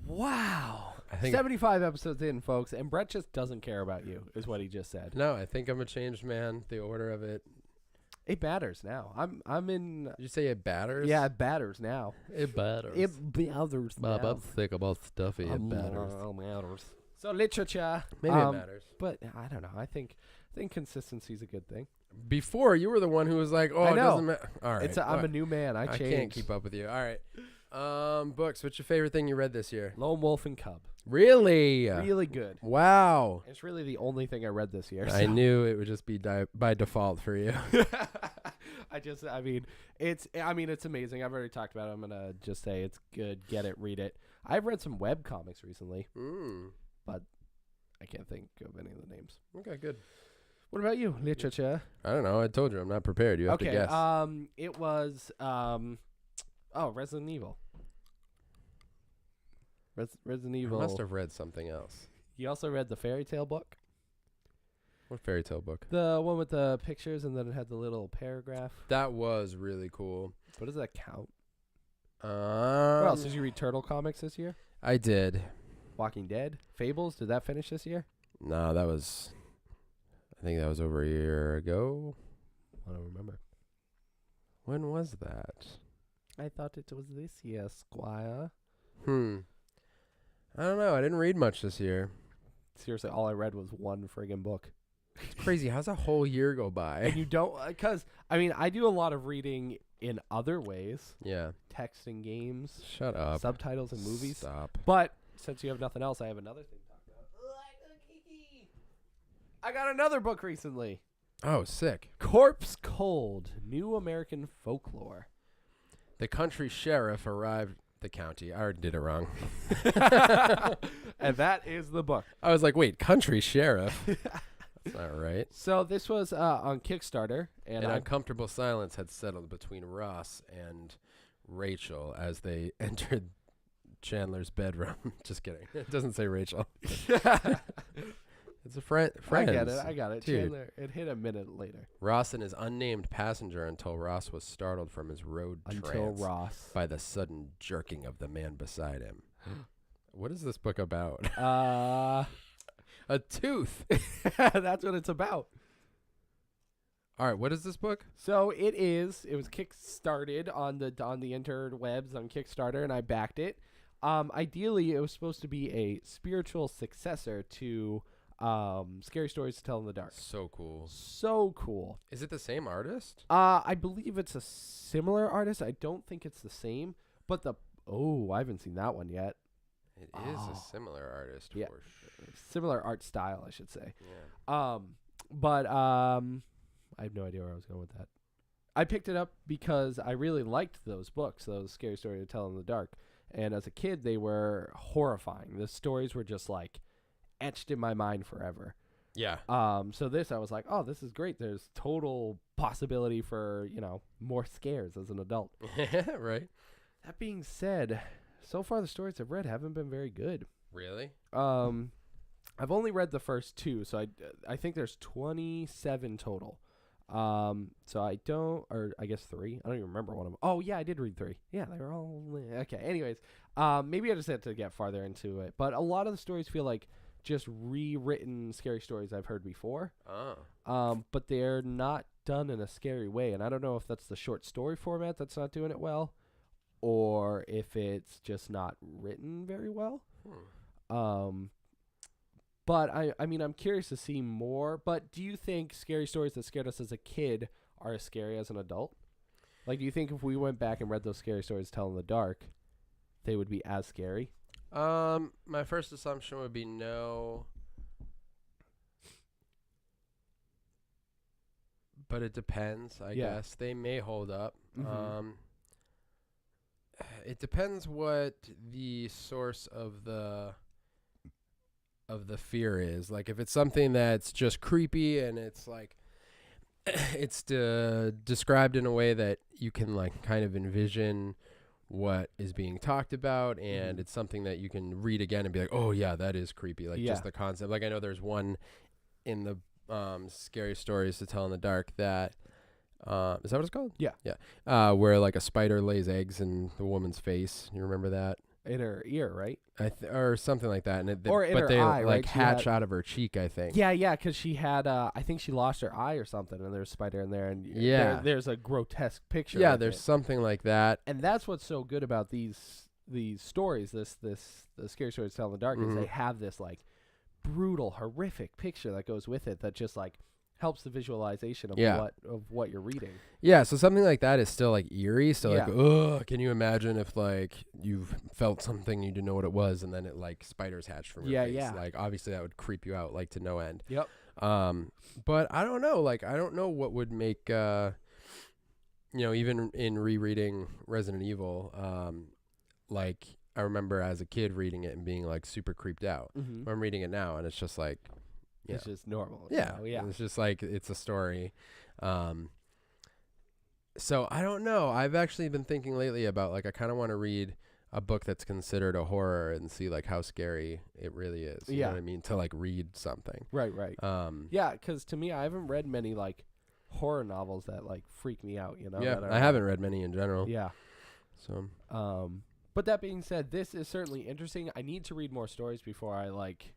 Wow. I think 75 episodes in, folks, and Brett just doesn't care about you, is what he just said. No, I think I'm a changed man. The order of it. It batters now. I'm in. Did you say it batters? Yeah, it batters now. It batters. It batters Bob, now. I'm sick about stuffy. It batters. Matters. So literature. Maybe it matters. But I don't know. I think consistency is a good thing. Before, you were the one who was like, oh, I it know. doesn't matter. All right. I'm a new man. I I changed. can't keep up with you. All right. Books. What's your favorite thing you read this year? Lone Wolf and Cub. Really? Really good. Wow. It's really the only thing I read this year. I knew it would just be by default for you. It's amazing. I've already talked about it. I'm going to just say it's good. Get it, read it. I've read some web comics recently, but I can't think of any of the names. Okay, good. What about you? Literature. I don't know. I told you I'm not prepared. You have to guess. It was Resident Evil. Resident Evil. I must have read something else. You also read the fairy tale book? What fairy tale book? The one with the pictures and then it had the little paragraph. That was really cool. What does that count? What else? Did Um, you read Turtle comics this year? I did. Walking Dead? Fables? Did that finish this year? No, I think that was over a year ago. I don't remember. When was that? I thought it was this year, Squire. I don't know. I didn't read much this year. Seriously, all I read was one friggin' book. It's crazy. How's a whole year go by? And you don't, because, I do a lot of reading in other ways. Yeah. Text and games. Shut up. Subtitles and movies. Stop. But since you have nothing else, I have another thing to talk about. I got another book recently. Oh, sick. Corpse Cold, New American Folklore. The country sheriff arrived the county. I already did it wrong. And that is the book. I was like, wait, country sheriff? That's not right. So this was on Kickstarter. And An uncomfortable silence had settled between Ross and Rachel as they entered Chandler's bedroom. Just kidding. It doesn't say Rachel. It's a friend. I got it. Dude. Chandler, it hit a minute later. Ross and his unnamed passenger until Ross was startled from his road trance Ross. by the sudden jerking of the man beside him. What is this book about? A tooth. That's what it's about. All right, what is this book? So it was kickstarted on the interwebs on Kickstarter, and I backed it. Ideally, it was supposed to be a spiritual successor to Scary Stories to Tell in the Dark. So cool. So cool. Is it the same artist? I believe it's a similar artist. I don't think it's the same, but I haven't seen that one yet. It is a similar artist. Yeah. For sure. Similar art style, I should say. Yeah. But I have no idea where I was going with that. I picked it up because I really liked those books, those Scary Stories to Tell in the Dark. And as a kid, they were horrifying. The stories were just like etched in my mind forever. Yeah. So this, I was like, oh, this is great. There's total possibility for, more scares as an adult. Right. That being said, so far the stories I've read haven't been very good. Really? I've only read the first 2, so I think there's 27 total. So I guess 3. I don't even remember one of them. Oh yeah, I did read 3. Yeah, they were all okay. Anyways, maybe I just had to get farther into it. But a lot of the stories feel like just rewritten scary stories I've heard before. Oh. But they're not done in a scary way, and I don't know if that's the short story format that's not doing it well, or if it's just not written very well. But I mean, I'm curious to see more. But do you think scary stories that scared us as a kid are as scary as an adult? Like, do you think if we went back and read those scary stories to tell in the dark, they would be as scary? My first assumption would be no. But it depends, I guess. They may hold up. Mm-hmm. It depends what the source of the fear is. Like, if it's something that's just creepy and it's like it's described in a way that you can like kind of envision what is being talked about, and it's something that you can read again and be like, oh yeah, that is creepy. Like just the concept. Like I know there's one in the Scary Stories to Tell in the Dark that is that what it's called? Yeah. Where like a spider lays eggs in the woman's face. You remember that? In her ear, right? Or something like that. And or in but her they eye, like right? hatch out of her cheek, I think. Yeah, because she had, I think she lost her eye or something, and there's a spider in there, and there's a grotesque picture. Yeah, of there's it. something like that. And that's what's so good about these stories, the Scary Stories to Tell in the Dark, is they have this like brutal, horrific picture that goes with it that just like helps the visualization of what you're reading. Yeah, so something like that is still like eerie. So like, ugh, can you imagine if like you've felt something, you didn't know what it was, and then it like spiders hatched from your face? Yeah. Like obviously that would creep you out like to no end. Yep. But I don't know. Like I don't know what would make even in rereading Resident Evil, like I remember as a kid reading it and being like super creeped out. Mm-hmm. I'm reading it now and it's just like it's just normal. Yeah. It's just like it's a story. So I don't know. I've actually been thinking lately about like I kind of want to read a book that's considered a horror and see like how scary it really is. You know what I mean? To like read something. Right. Yeah, because to me, I haven't read many like horror novels that like freak me out. Yeah, I haven't read many in general. Yeah. So. But that being said, this is certainly interesting. I need to read more stories before I like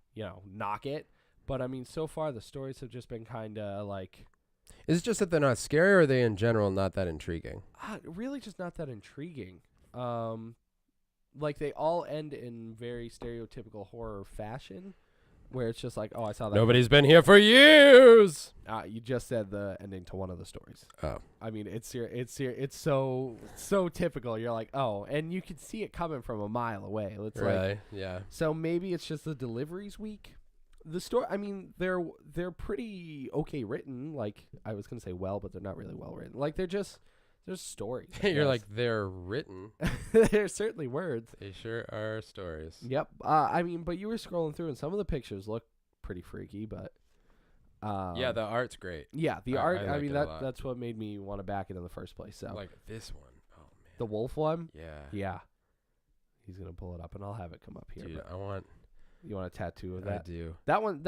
knock it. But I mean, so far the stories have just been kind of like. Is it just that they're not scary, or are they in general not that intriguing? Really, just not that intriguing. Like they all end in very stereotypical horror fashion, where it's just like, oh, I saw that. Nobody's been here for years. You just said the ending to one of the stories. Oh, I mean, it's so typical. You're like, oh, and you can see it coming from a mile away. It's really? Like, yeah. So maybe it's just the delivery's weak. The story, I mean, they're pretty okay written. Like I was gonna say but they're not really well written. Like they're stories. You're like, they're written. They're certainly words. They sure are stories. Yep. I mean, but you were scrolling through and some of the pictures look pretty freaky, but yeah, the art's great. Yeah, the art. I mean, that's that's what made me want to back it in the first place. So like this one. Oh man. The wolf one. Yeah. Yeah. He's gonna pull it up, and I'll have it come up here. Dude, You want a tattoo of that? I do. That one.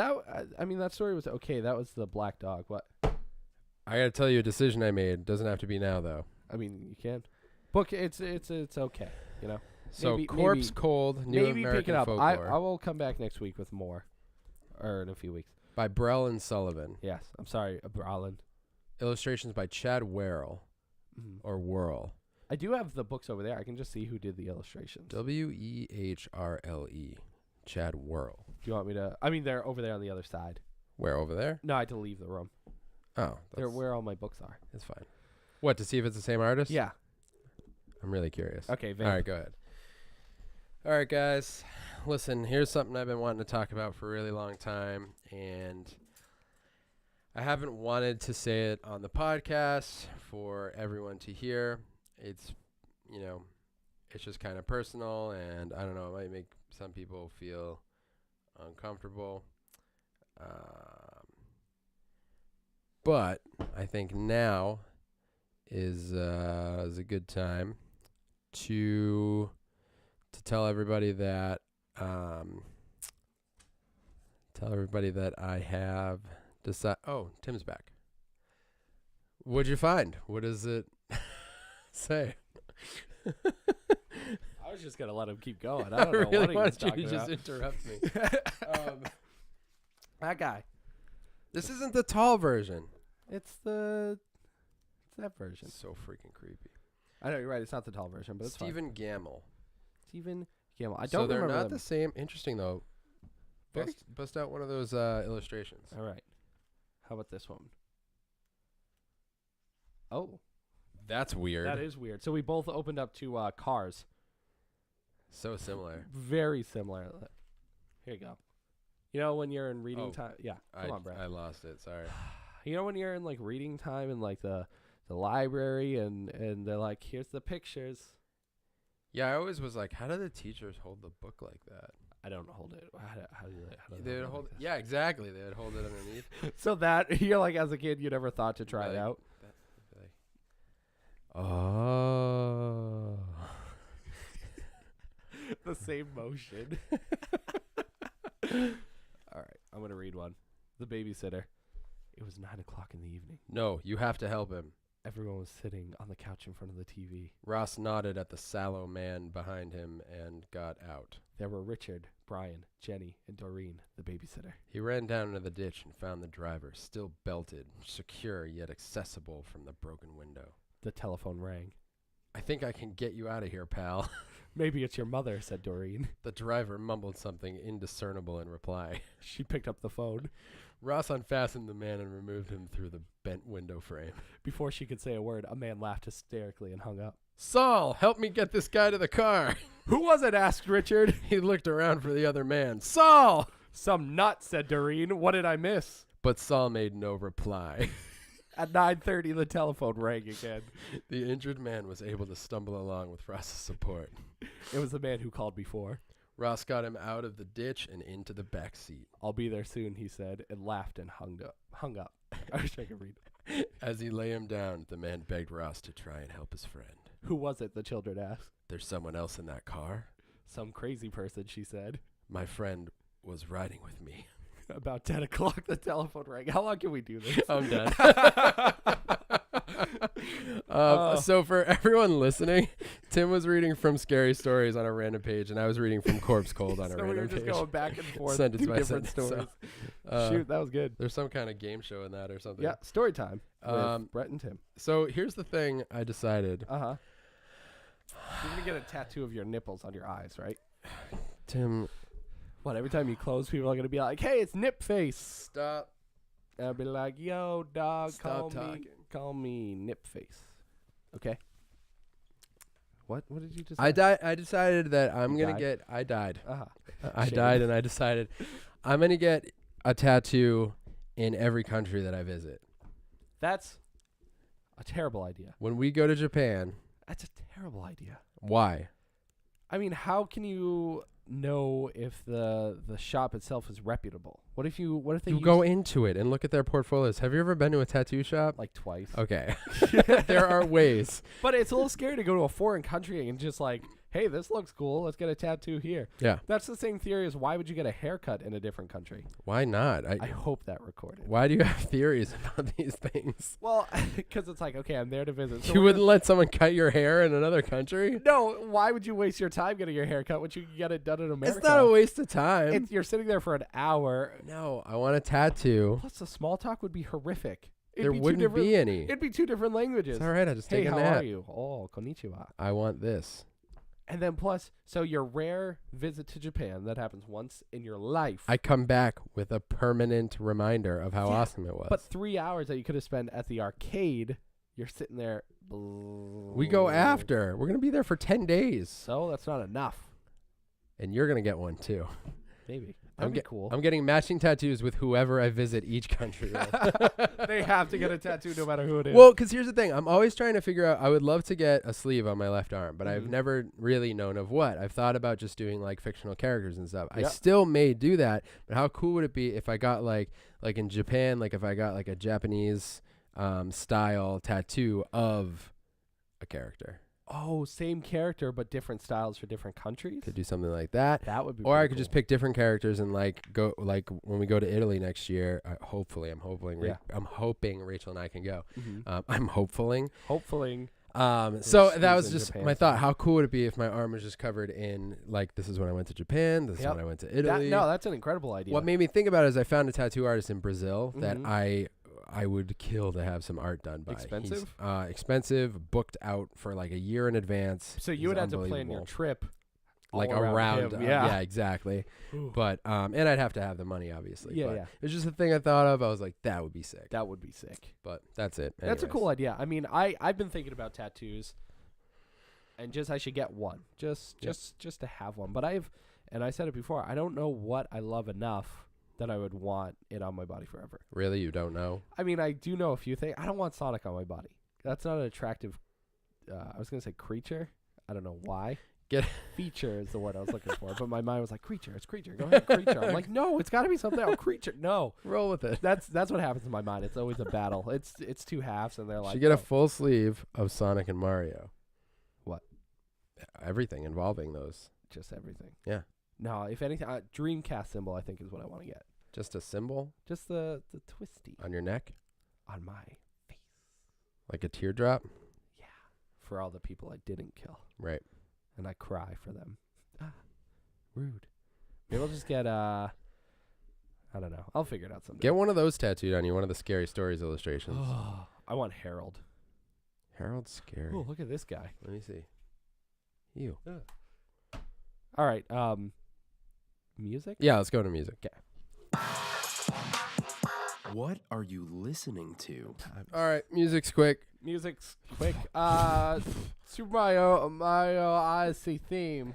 I mean, that story was okay. That was the black dog. What? I gotta tell you a decision I made. Doesn't have to be now though. I mean, you can. Book. It's okay. So maybe, Corpse Cold, New maybe American pick it up. Folklore. I will come back next week with more, or in a few weeks. By Brell and Sullivan. Yes, I'm sorry, Brolin. Illustrations by Chad Werrell, or Whirl. I do have the books over there. I can just see who did the illustrations. Wehrle. Chad Whirl. Do you want me to? I mean, they're over there on the other side. Where, over there? No, I had to leave the room. Oh, They're where all my books are. it's fine. What, to see if it's the same artist? Yeah. I'm really curious. Okay, All right, go ahead. All right, guys. Listen, here's something I've been wanting to talk about for a really long time, and I haven't wanted to say it on the podcast for everyone to hear. It's, it's just kind of personal, and I don't know, it might make some people feel uncomfortable. But I think now is a good time to tell everybody that I have decided. Oh, Tim's back. What'd you find? What does it say? I was just gonna let him keep going. I don't know really what he was wanted talking you to about. just interrupt me. That guy. This isn't the tall version. It's that version. So freaking creepy. I know you're right. It's not the tall version, but it's Stephen Gamble. Stephen Gamble. I So don't they're remember not them. the same. Interesting though. Very- Bust out one of those illustrations. All right. How about this one? Oh, That's weird. that is weird. So we both opened up to cars. So similar. Very similar. Here you go. You know when you're in reading Oh. time? Yeah. Come on, Brad. I lost it. Sorry. You know when you're in like reading time in like the library and they're like, here's the pictures. Yeah, I always was like, how do the teachers hold the book like that? I don't hold it. How do they They would hold. like this? Yeah, exactly. They would hold it underneath. So that you're like, as a kid, you never thought to try it Like out. Oh. The same motion. All right, I'm gonna read one. The babysitter. It was 9 o'clock in the evening. No, you have to help him. Everyone was sitting on the couch in front of the TV. Ross nodded at the sallow man behind him and got out. There were Richard, Brian, Jenny, and Doreen, the babysitter. He ran down into the ditch and found the driver, still belted, secure yet accessible from the broken window. The telephone rang. I think I can get you out of here, pal. Maybe it's your mother, said Doreen. The driver mumbled something indiscernible in reply. She picked up the phone. Ross unfastened the man and removed him through the bent window frame. Before she could say a word, a man laughed hysterically and hung up. Saul, help me get this guy to the car. Who was it? Asked Richard. He looked around for the other man. Saul! Some nut, said Doreen. What did I miss? But Saul made no reply. At 9:30, the telephone rang again. The injured man was able to stumble along with Ross's support. It was the man who called before. Ross got him out of the ditch and into the back seat. I'll be there soon, he said, and laughed and hung up. I wish I could read. As he lay him down, the man begged Ross to try and help his friend. Who was it? The children asked. There's someone else in that car? Some crazy person, she said. My friend was riding with me. About 10 o'clock, the telephone rang. How long can we do this? I'm done. So for everyone listening, Tim was reading from Scary Stories on a random page, and I was reading from Corpse Cold on a So we random were just page. going back and forth. Sentence two by different sentence, stories. so, Shoot, that was good. There's some kind of game show in that or something. Yeah, story time with Brett and Tim. So here's the thing I decided. Uh-huh. You're going to get a tattoo of your nipples on your eyes, right? Tim, What, every time you close, people are going to be like, hey, it's Nip Face. stop. And I'll be like, yo, dog, Stop talking. call me Nip Face. Okay? What did you just I say? I decided that I'm You going to died? get, I died. Uh-huh. I Shame. died, and I decided I'm going to get a tattoo in every country that I visit. That's a terrible idea. When we go to Japan, That's a terrible idea. why? I mean, how can you know if the shop itself is reputable? What if they You use go into it and look at their portfolios. Have you ever been to a tattoo shop? like twice? Okay. There are ways. But it's a little scary to go to a foreign country and just like, hey, this looks cool. Let's get a tattoo here. Yeah. That's the same theory as why would you get a haircut in a different country? Why not? I hope that recorded. Why do you have theories about these things? Well, because it's like, okay, I'm there to visit. So You we're wouldn't let someone cut your hair in another country? No, why would you waste your time getting your hair cut when you can get it done in America? It's not a waste of time. You're sitting there for an hour. No, I want a tattoo. Plus, the small talk would be horrific. There wouldn't be any. It'd be two different languages. It'd be two different languages. It's all right. I just Hey, take a how nap. are you? Oh, konnichiwa. I want this. And then plus, so your rare visit to Japan that happens once in your life. I come back with a permanent reminder of how awesome it was. But 3 hours that you could have spent at the arcade, you're sitting there. We go after. We're going to be there for 10 days. So that's not enough. And you're going to get one, too. Maybe. That'd be cool. I'm getting matching tattoos with whoever I visit each country with. They have to get a tattoo no matter who it is. Well, because here's the thing. I'm always trying to figure out. I would love to get a sleeve on my left arm, but I've never really known of what. I've thought about just doing like fictional characters and stuff. I still may do that, but how cool would it be if I got like in Japan, like if I got like a Japanese style tattoo of a character? Oh, same character but different styles for different countries? Could do something like that. That would be Or I could cool. just pick different characters and like go like when we go to Italy next year. Hopefully, I'm hoping Rachel and I can go. I'm hopefully. So that was just my thought. How cool would it be if my arm was just covered in like this is when I went to Japan, this is when I went to Italy. That's an incredible idea. What made me think about it is I found a tattoo artist in Brazil that I would kill to have some art done by. Expensive? He's, expensive, booked out for like a year in advance. So you would have to plan your trip like all around him. yeah, exactly. But and I'd have to have the money obviously. Yeah, but yeah. It was just a thing I thought of. I was like, that would be sick. That would be sick. But that's it. That's a cool idea. I mean, I've been thinking about tattoos, and I should get one, just to have one. But and I said it before, I don't know what I love enough that I would want it on my body forever. Really, you don't know? I mean, I do know a few things. I don't want Sonic on my body. That's not an attractive. I was gonna say creature. I don't know why. Feature is the word I was looking for, but my mind was like creature. It's creature. Go ahead, creature. I'm like, no, it's got to be something else. Creature. No, roll with it. That's what happens in my mind. It's always a battle. It's two halves, and they're like. You get a full sleeve of Sonic and Mario. What? Everything involving those. Just everything. Yeah. No, if anything, Dreamcast symbol I think is what I want to get. Just a symbol. Just the twisty on your neck. On my face. Like a teardrop. Yeah. For all the people I didn't kill. Right. And I cry for them. Rude. Maybe I'll just get I don't know. I'll figure it out someday. Get one of those tattooed on you. One of the Scary Stories illustrations. I want Harold. Harold's scary. Oh, look at this guy. Let me see. You. All right. Music? Yeah, let's go to music. Okay. What are you listening to? All right, music's quick. Music's quick. Super Mario Odyssey theme.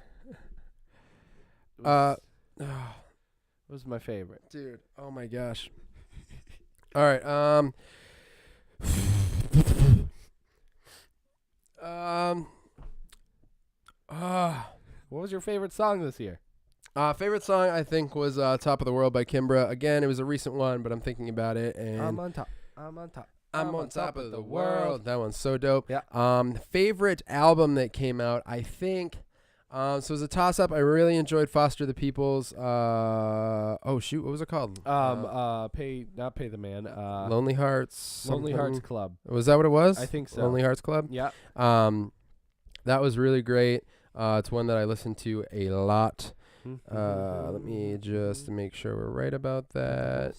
Was my favorite. Dude, oh my gosh. All right, what was your favorite song this year? Favorite song I think was "Top of the World" by Kimbra. Again, it was a recent one, but I'm thinking about it, and I'm on top. I'm on top. I'm on top of the world. That one's so dope. Yeah. Favorite album that came out, I think. So it was a toss-up. I really enjoyed Foster the People's. Oh shoot, what was it called? Not Pay the Man. Lonely Hearts. Lonely Hearts Club. Was that what it was? I think so. Lonely Hearts Club. Yeah. That was really great. It's one that I listened to a lot. Let me just make sure we're right about that.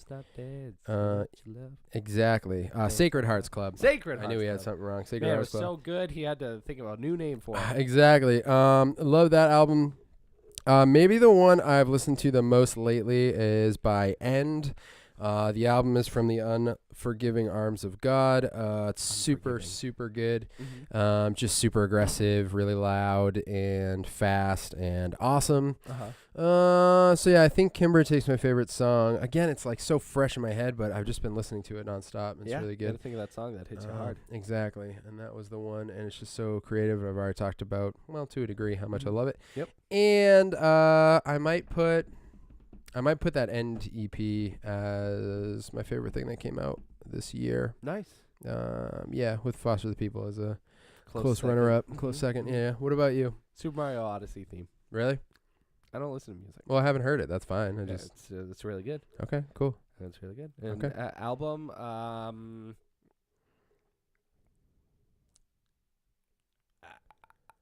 Exactly. Sacred Hearts Club. Sacred I Hearts knew he had Club. something wrong. Sacred Man, it Hearts was Club. so good. He had to think of a new name for it. Exactly. Love that album. Maybe the one I've listened to the most lately is by End. The album is from the Unforgiving Arms of God. It's super good. Just super aggressive, really loud and fast and awesome. So yeah, I think Kimber takes my favorite song. Again, it's like so fresh in my head, but I've just been listening to it nonstop. It's really good. You gotta think of that song that hits you hard. Exactly, and that was the one, and it's just so creative. I've already talked about, well, to a degree, how much I love it. Yep. And I might put that End EP as my favorite thing that came out this year. Nice. Yeah, with Foster the People as a close second. runner-up, close second. Yeah. What about you? Super Mario Odyssey theme. Really? I don't listen to music. Well, I haven't heard it. That's fine. It's really good. Okay, cool. It's really good. And Okay. Album.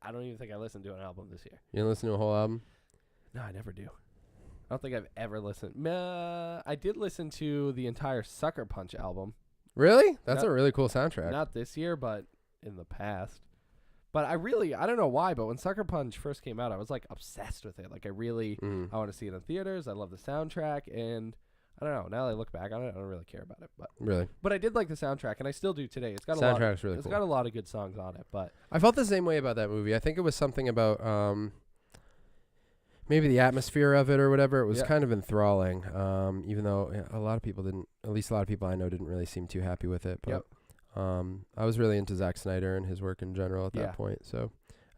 I don't even think I listened to an album this year. You didn't listen to a whole album? No, I never do. I don't think I've ever listened. I did listen to the entire Sucker Punch album. Really? That's Not- a really cool soundtrack. Not this year, but in the past. But I don't know why, but when Sucker Punch first came out, I was like obsessed with it. Like I want to see it in theaters. I love the soundtrack, and I don't know. Now that I look back on it, I don't really care about it. But I did like the soundtrack, and I still do today. It's got Soundtrack's really It's cool. got a lot of good songs on it. But I felt the same way about that movie. I think it was something about maybe the atmosphere of it or whatever. It was kind of enthralling, even though a lot of people didn't. At least a lot of people I know didn't really seem too happy with it. But I was really into Zack Snyder and his work in general at that point. So,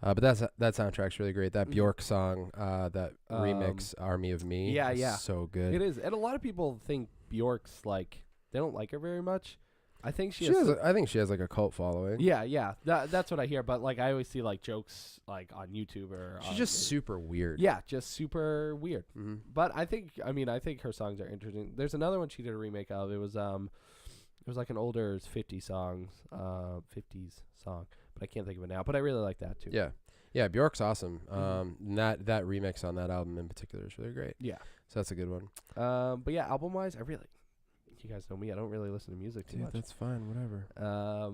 but that soundtrack's really great. That Bjork song, that remix, "Army of Me," is so good. It is, and a lot of people think Bjork's like they don't like her very much. I think I think she has like a cult following. Yeah. That's what I hear. But like I always see like jokes like on YouTube or she's just super weird. Yeah, just super weird. Mm-hmm. But I think her songs are interesting. There's another one she did a remake of. It was like an older 50s song, but I can't think of it now. But I really like that too. Yeah, Bjork's awesome. That remix on that album in particular is really great. Yeah, so that's a good one. But yeah, album wise, you guys know me. I don't really listen to music too much. That's fine. Whatever.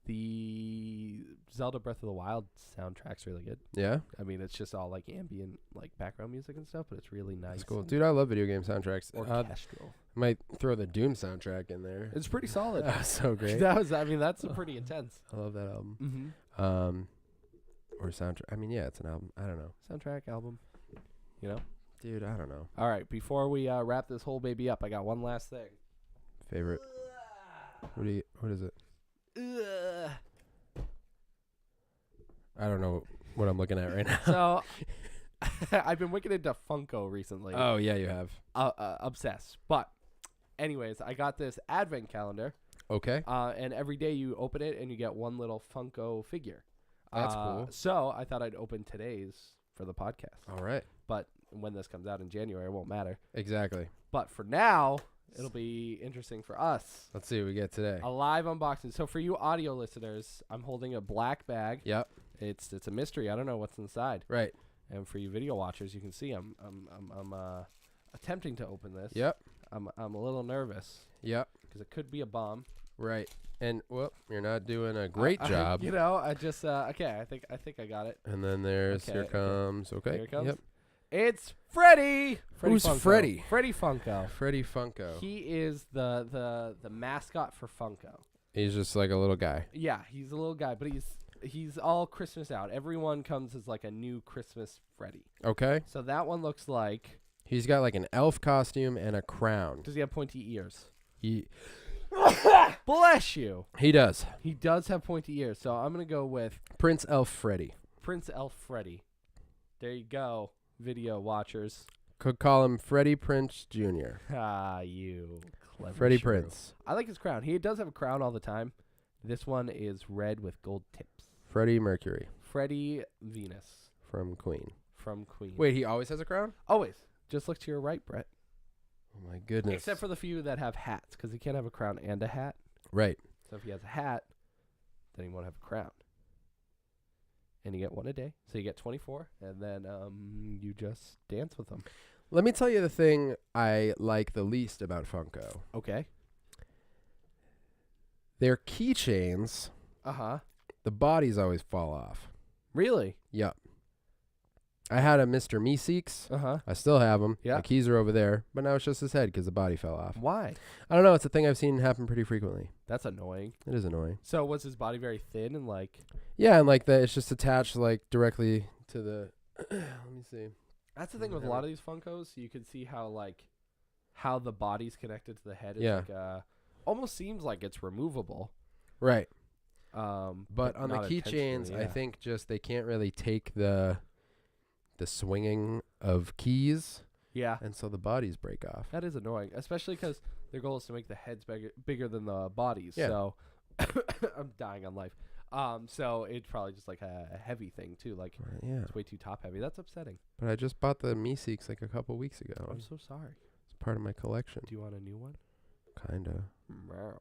The Zelda Breath of the Wild soundtrack's really good. Yeah. I mean, it's just all like ambient, like background music and stuff, but it's really nice. That's cool, dude. I love video game soundtracks. Orchestral. Might throw the Doom soundtrack in there. It's pretty solid. So great. That's pretty intense. I love that album. Mm-hmm. Or soundtrack. I mean, yeah, it's an album. I don't know. Soundtrack album. You know, dude. I don't know. All right, before we wrap this whole baby up, I got one last thing. Favorite. What is it? I don't know what I'm looking at right now. So, I've been wicked into Funko recently. Oh yeah, you have. Obsessed. But, anyways, I got this advent calendar. Okay. And every day you open it and you get one little Funko figure. That's cool. So I thought I'd open today's for the podcast. All right. But when this comes out in January, it won't matter. Exactly. But for now, it'll be interesting for us. Let's see what we get today. A live unboxing. So for you audio listeners, I'm holding a black bag. Yep. It's a mystery. I don't know what's inside. Right. And for you video watchers, you can see I'm attempting to open this. Yep. I'm a little nervous. Yep. Because it could be a bomb. Right. And you're not doing a great job. I just okay. I think I got it. And then here comes. Okay. Here it comes. Yep. It's Freddy. Who's Funko. Freddy? Freddy Funko. Freddy Funko. He is the mascot for Funko. He's just like a little guy. Yeah, he's a little guy, but he's all Christmas out. Everyone comes as like a new Christmas Freddy. Okay. So that one looks like he's got like an elf costume and a crown. Does he have pointy ears? Bless you. He does. He does have pointy ears. So I'm gonna go with Prince Elf Freddy. Prince Elf Freddy. There you go, video watchers. Could call him Freddie Prince Jr. You clever Freddie shrew. Prince. I like his crown. He does have a crown all the time. This one is red with gold tips. Freddie Mercury. Freddie Venus. From Queen. Wait, he always has a crown? Always. Just look to your right, Brett. Oh, my goodness. Except for the few that have hats, because he can't have a crown and a hat. Right. So if he has a hat, then he won't have a crown. And you get one a day. So you get 24, and then you just dance with them. Let me tell you the thing I like the least about Funko. Okay. Their keychains, the bodies always fall off. Really? Yep. I had a Mr. Meeseeks. I still have him. Yeah. The keys are over there, but now it's just his head because the body fell off. Why? I don't know. It's a thing I've seen happen pretty frequently. That's annoying. It is annoying. So was his body very thin and like? Yeah, and like it's just attached like directly to the. Let me see. That's the thing with a lot of these Funkos. You can see how the body's connected to the head. Is like, almost seems like it's removable. Right. But on the keychains, I think just they can't really take the swinging of keys. Yeah. And so the bodies break off. That is annoying, especially because their goal is to make the heads bigger than the bodies. Yeah. So I'm dying on life. So it's probably just like a heavy thing too. Like it's way too top heavy. That's upsetting. But I just bought the Meeseeks like a couple weeks ago. I'm so sorry. It's part of my collection. Do you want a new one? Kinda. Wow.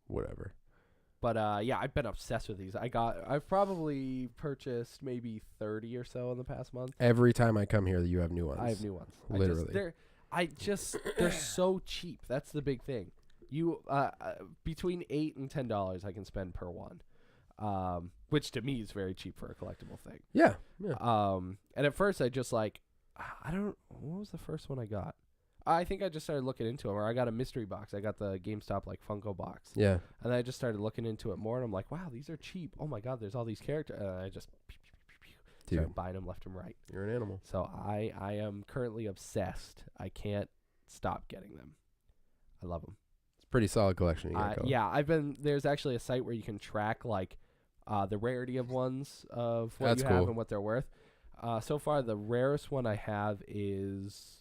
Whatever. But I've been obsessed with these. I've probably purchased maybe 30 or so in the past month. Every time I come here, you have new ones. I have new ones. Literally. They're so cheap. That's the big thing. You between $8 and $10 I can spend per one. which to me is very cheap for a collectible thing. Yeah. And at first I just like, what was the first one I got? I think I just started looking into them, or I got a mystery box. I got the GameStop like Funko box. Yeah. And then I just started looking into it more, and I'm like, wow, these are cheap. Oh my God, there's all these characters. And I just started buying them left and right. You're an animal. So I am currently obsessed. I can't stop getting them. I love them. It's a pretty solid collection. You got going. Yeah, there's actually a site where you can track like the rarity of ones of what That's you have cool. and what they're worth. So far, the rarest one I have is...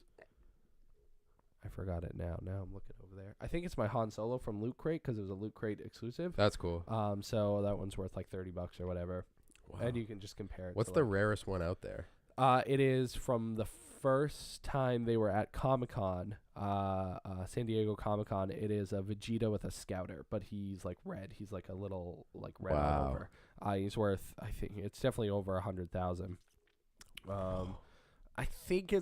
I forgot it now. Now I'm looking over there. I think it's my Han Solo from Loot Crate because it was a Loot Crate exclusive. That's cool. So that one's worth like $30 or whatever. Wow. And you can just compare it. What's the rarest one out there? It is from the first time they were at Comic-Con, San Diego Comic-Con. It is a Vegeta with a Scouter, but he's like red. He's like a little like red all over. He's worth, I think it's definitely over 100,000. I think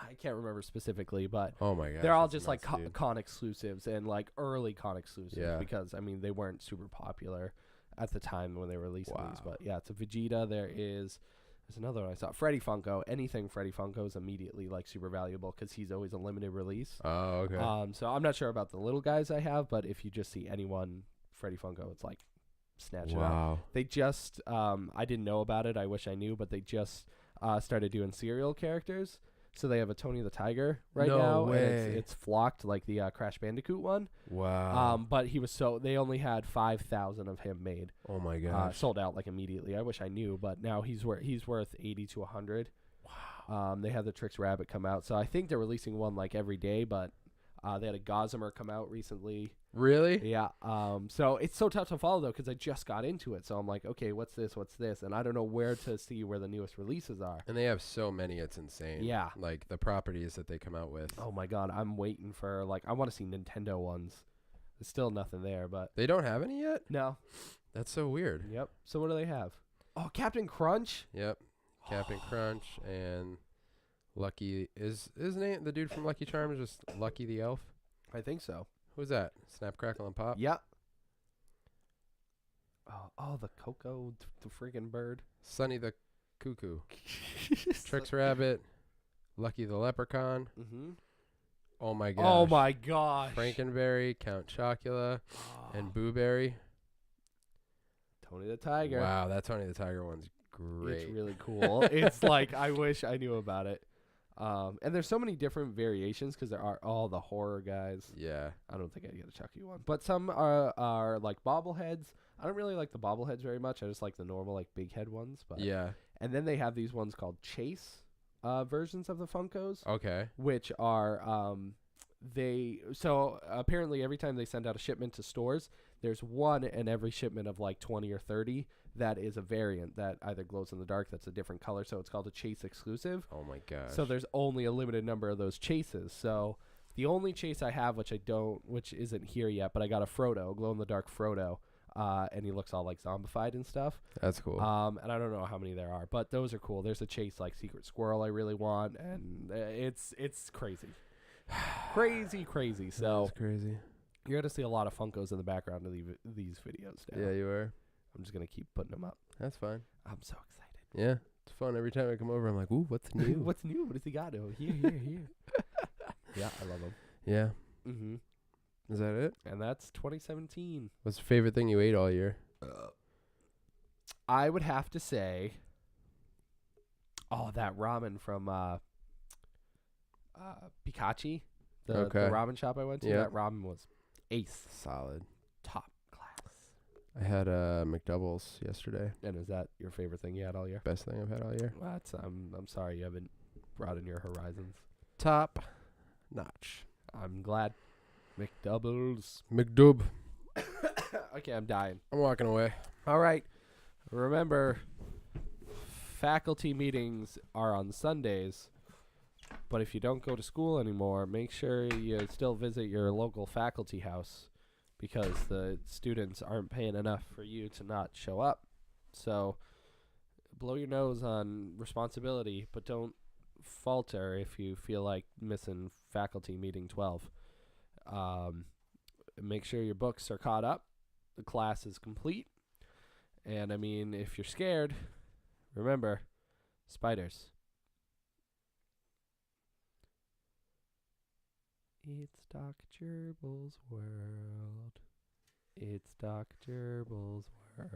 I can't remember specifically, but oh my god, they're all just like con exclusives and like early con exclusives because I mean they weren't super popular at the time when they were releasing these. But yeah, it's a Vegeta. There's another one I saw, Freddy Funko. Anything Freddy Funko is immediately like super valuable because he's always a limited release. Oh, okay. So I'm not sure about the little guys I have, but if you just see anyone Freddy Funko, it's like snatch it up. They just I didn't know about it. I wish I knew, but they just started doing serial characters. So they have a Tony the Tiger right now. No way. And it's flocked like the Crash Bandicoot one. Wow. But they only had 5,000 of him made. Oh my gosh. Sold out like immediately. I wish I knew, but now he's worth 80 to 100. Wow. They had the Trix Rabbit come out. So I think they're releasing one like every day, but they had a Gossamer come out recently. Really? Yeah. So it's so tough to follow though because I just got into it. So I'm like, okay, what's this? And I don't know where to see where the newest releases are. And they have so many, it's insane. Yeah. Like the properties that they come out with. Oh my God, I'm waiting for I want to see Nintendo ones. There's still nothing there, but They don't have any yet? no. That's so weird. Yep. So what do they have? Oh, Captain Crunch. Yep. Captain Crunch and Lucky is his name the dude from Lucky Charms just Lucky the Elf? I think so. Who's that? Snap, Crackle, and Pop? Yep. Oh, the Coco, the freaking bird. Sonny the Cuckoo. Trix Rabbit. Lucky the Leprechaun. Mm-hmm. Oh my gosh. Oh my gosh. Frankenberry, Count Chocula, and Boo Berry. Tony the Tiger. Wow, that Tony the Tiger one's great. It's really cool. It's like I wish I knew about it. And there's so many different variations because there are all the horror guys. Yeah. I don't think I'd get a Chucky one. But some are like bobbleheads. I don't really like the bobbleheads very much. I just like the normal like big head ones. But Yeah. And then they have these ones called Chase versions of the Funkos. Okay. Which are so apparently every time they send out a shipment to stores, there's one in every shipment of like 20 or 30 that is a variant that either glows in the dark that's a different color, so it's called a Chase exclusive. Oh my gosh. So there's only a limited number of those chases. So the only chase I have, which isn't here yet, but I got a Frodo, glow in the dark Frodo, and he looks all like zombified and stuff. That's cool. And I don't know how many there are, but those are cool. There's a chase like Secret Squirrel I really want, and it's crazy. crazy. So that's crazy. You're going to see a lot of Funkos in the background of these videos now. Yeah, you are. I'm just going to keep putting them up. That's fine. I'm so excited. Yeah, it's fun. Every time I come over, I'm like, ooh, what's new? What's new? What does he got? Oh, here. Yeah, I love them. Yeah. Mm-hmm. Is that it? And that's 2017. What's your favorite thing you ate all year? I would have to say, that ramen from Pikachi, the ramen shop I went to. Yeah. That ramen was ace. Solid. Top class. I had McDoubles yesterday. And is that your favorite thing you had all year? Best thing I've had all year. Well, I'm sorry you haven't broadened your horizons. Top notch. I'm glad. McDoubles. McDub. Okay, I'm dying. I'm walking away. All right. Remember, faculty meetings are on Sundays, but if you don't go to school anymore, make sure you still visit your local faculty house because the students aren't paying enough for you to not show up. So blow your nose on responsibility, but don't falter if you feel like missing faculty meeting 12. Make sure your books are caught up the class is complete. And I mean, if you're scared, remember, spiders. It's Doc Gerbil's world. It's Doc Gerbil's world.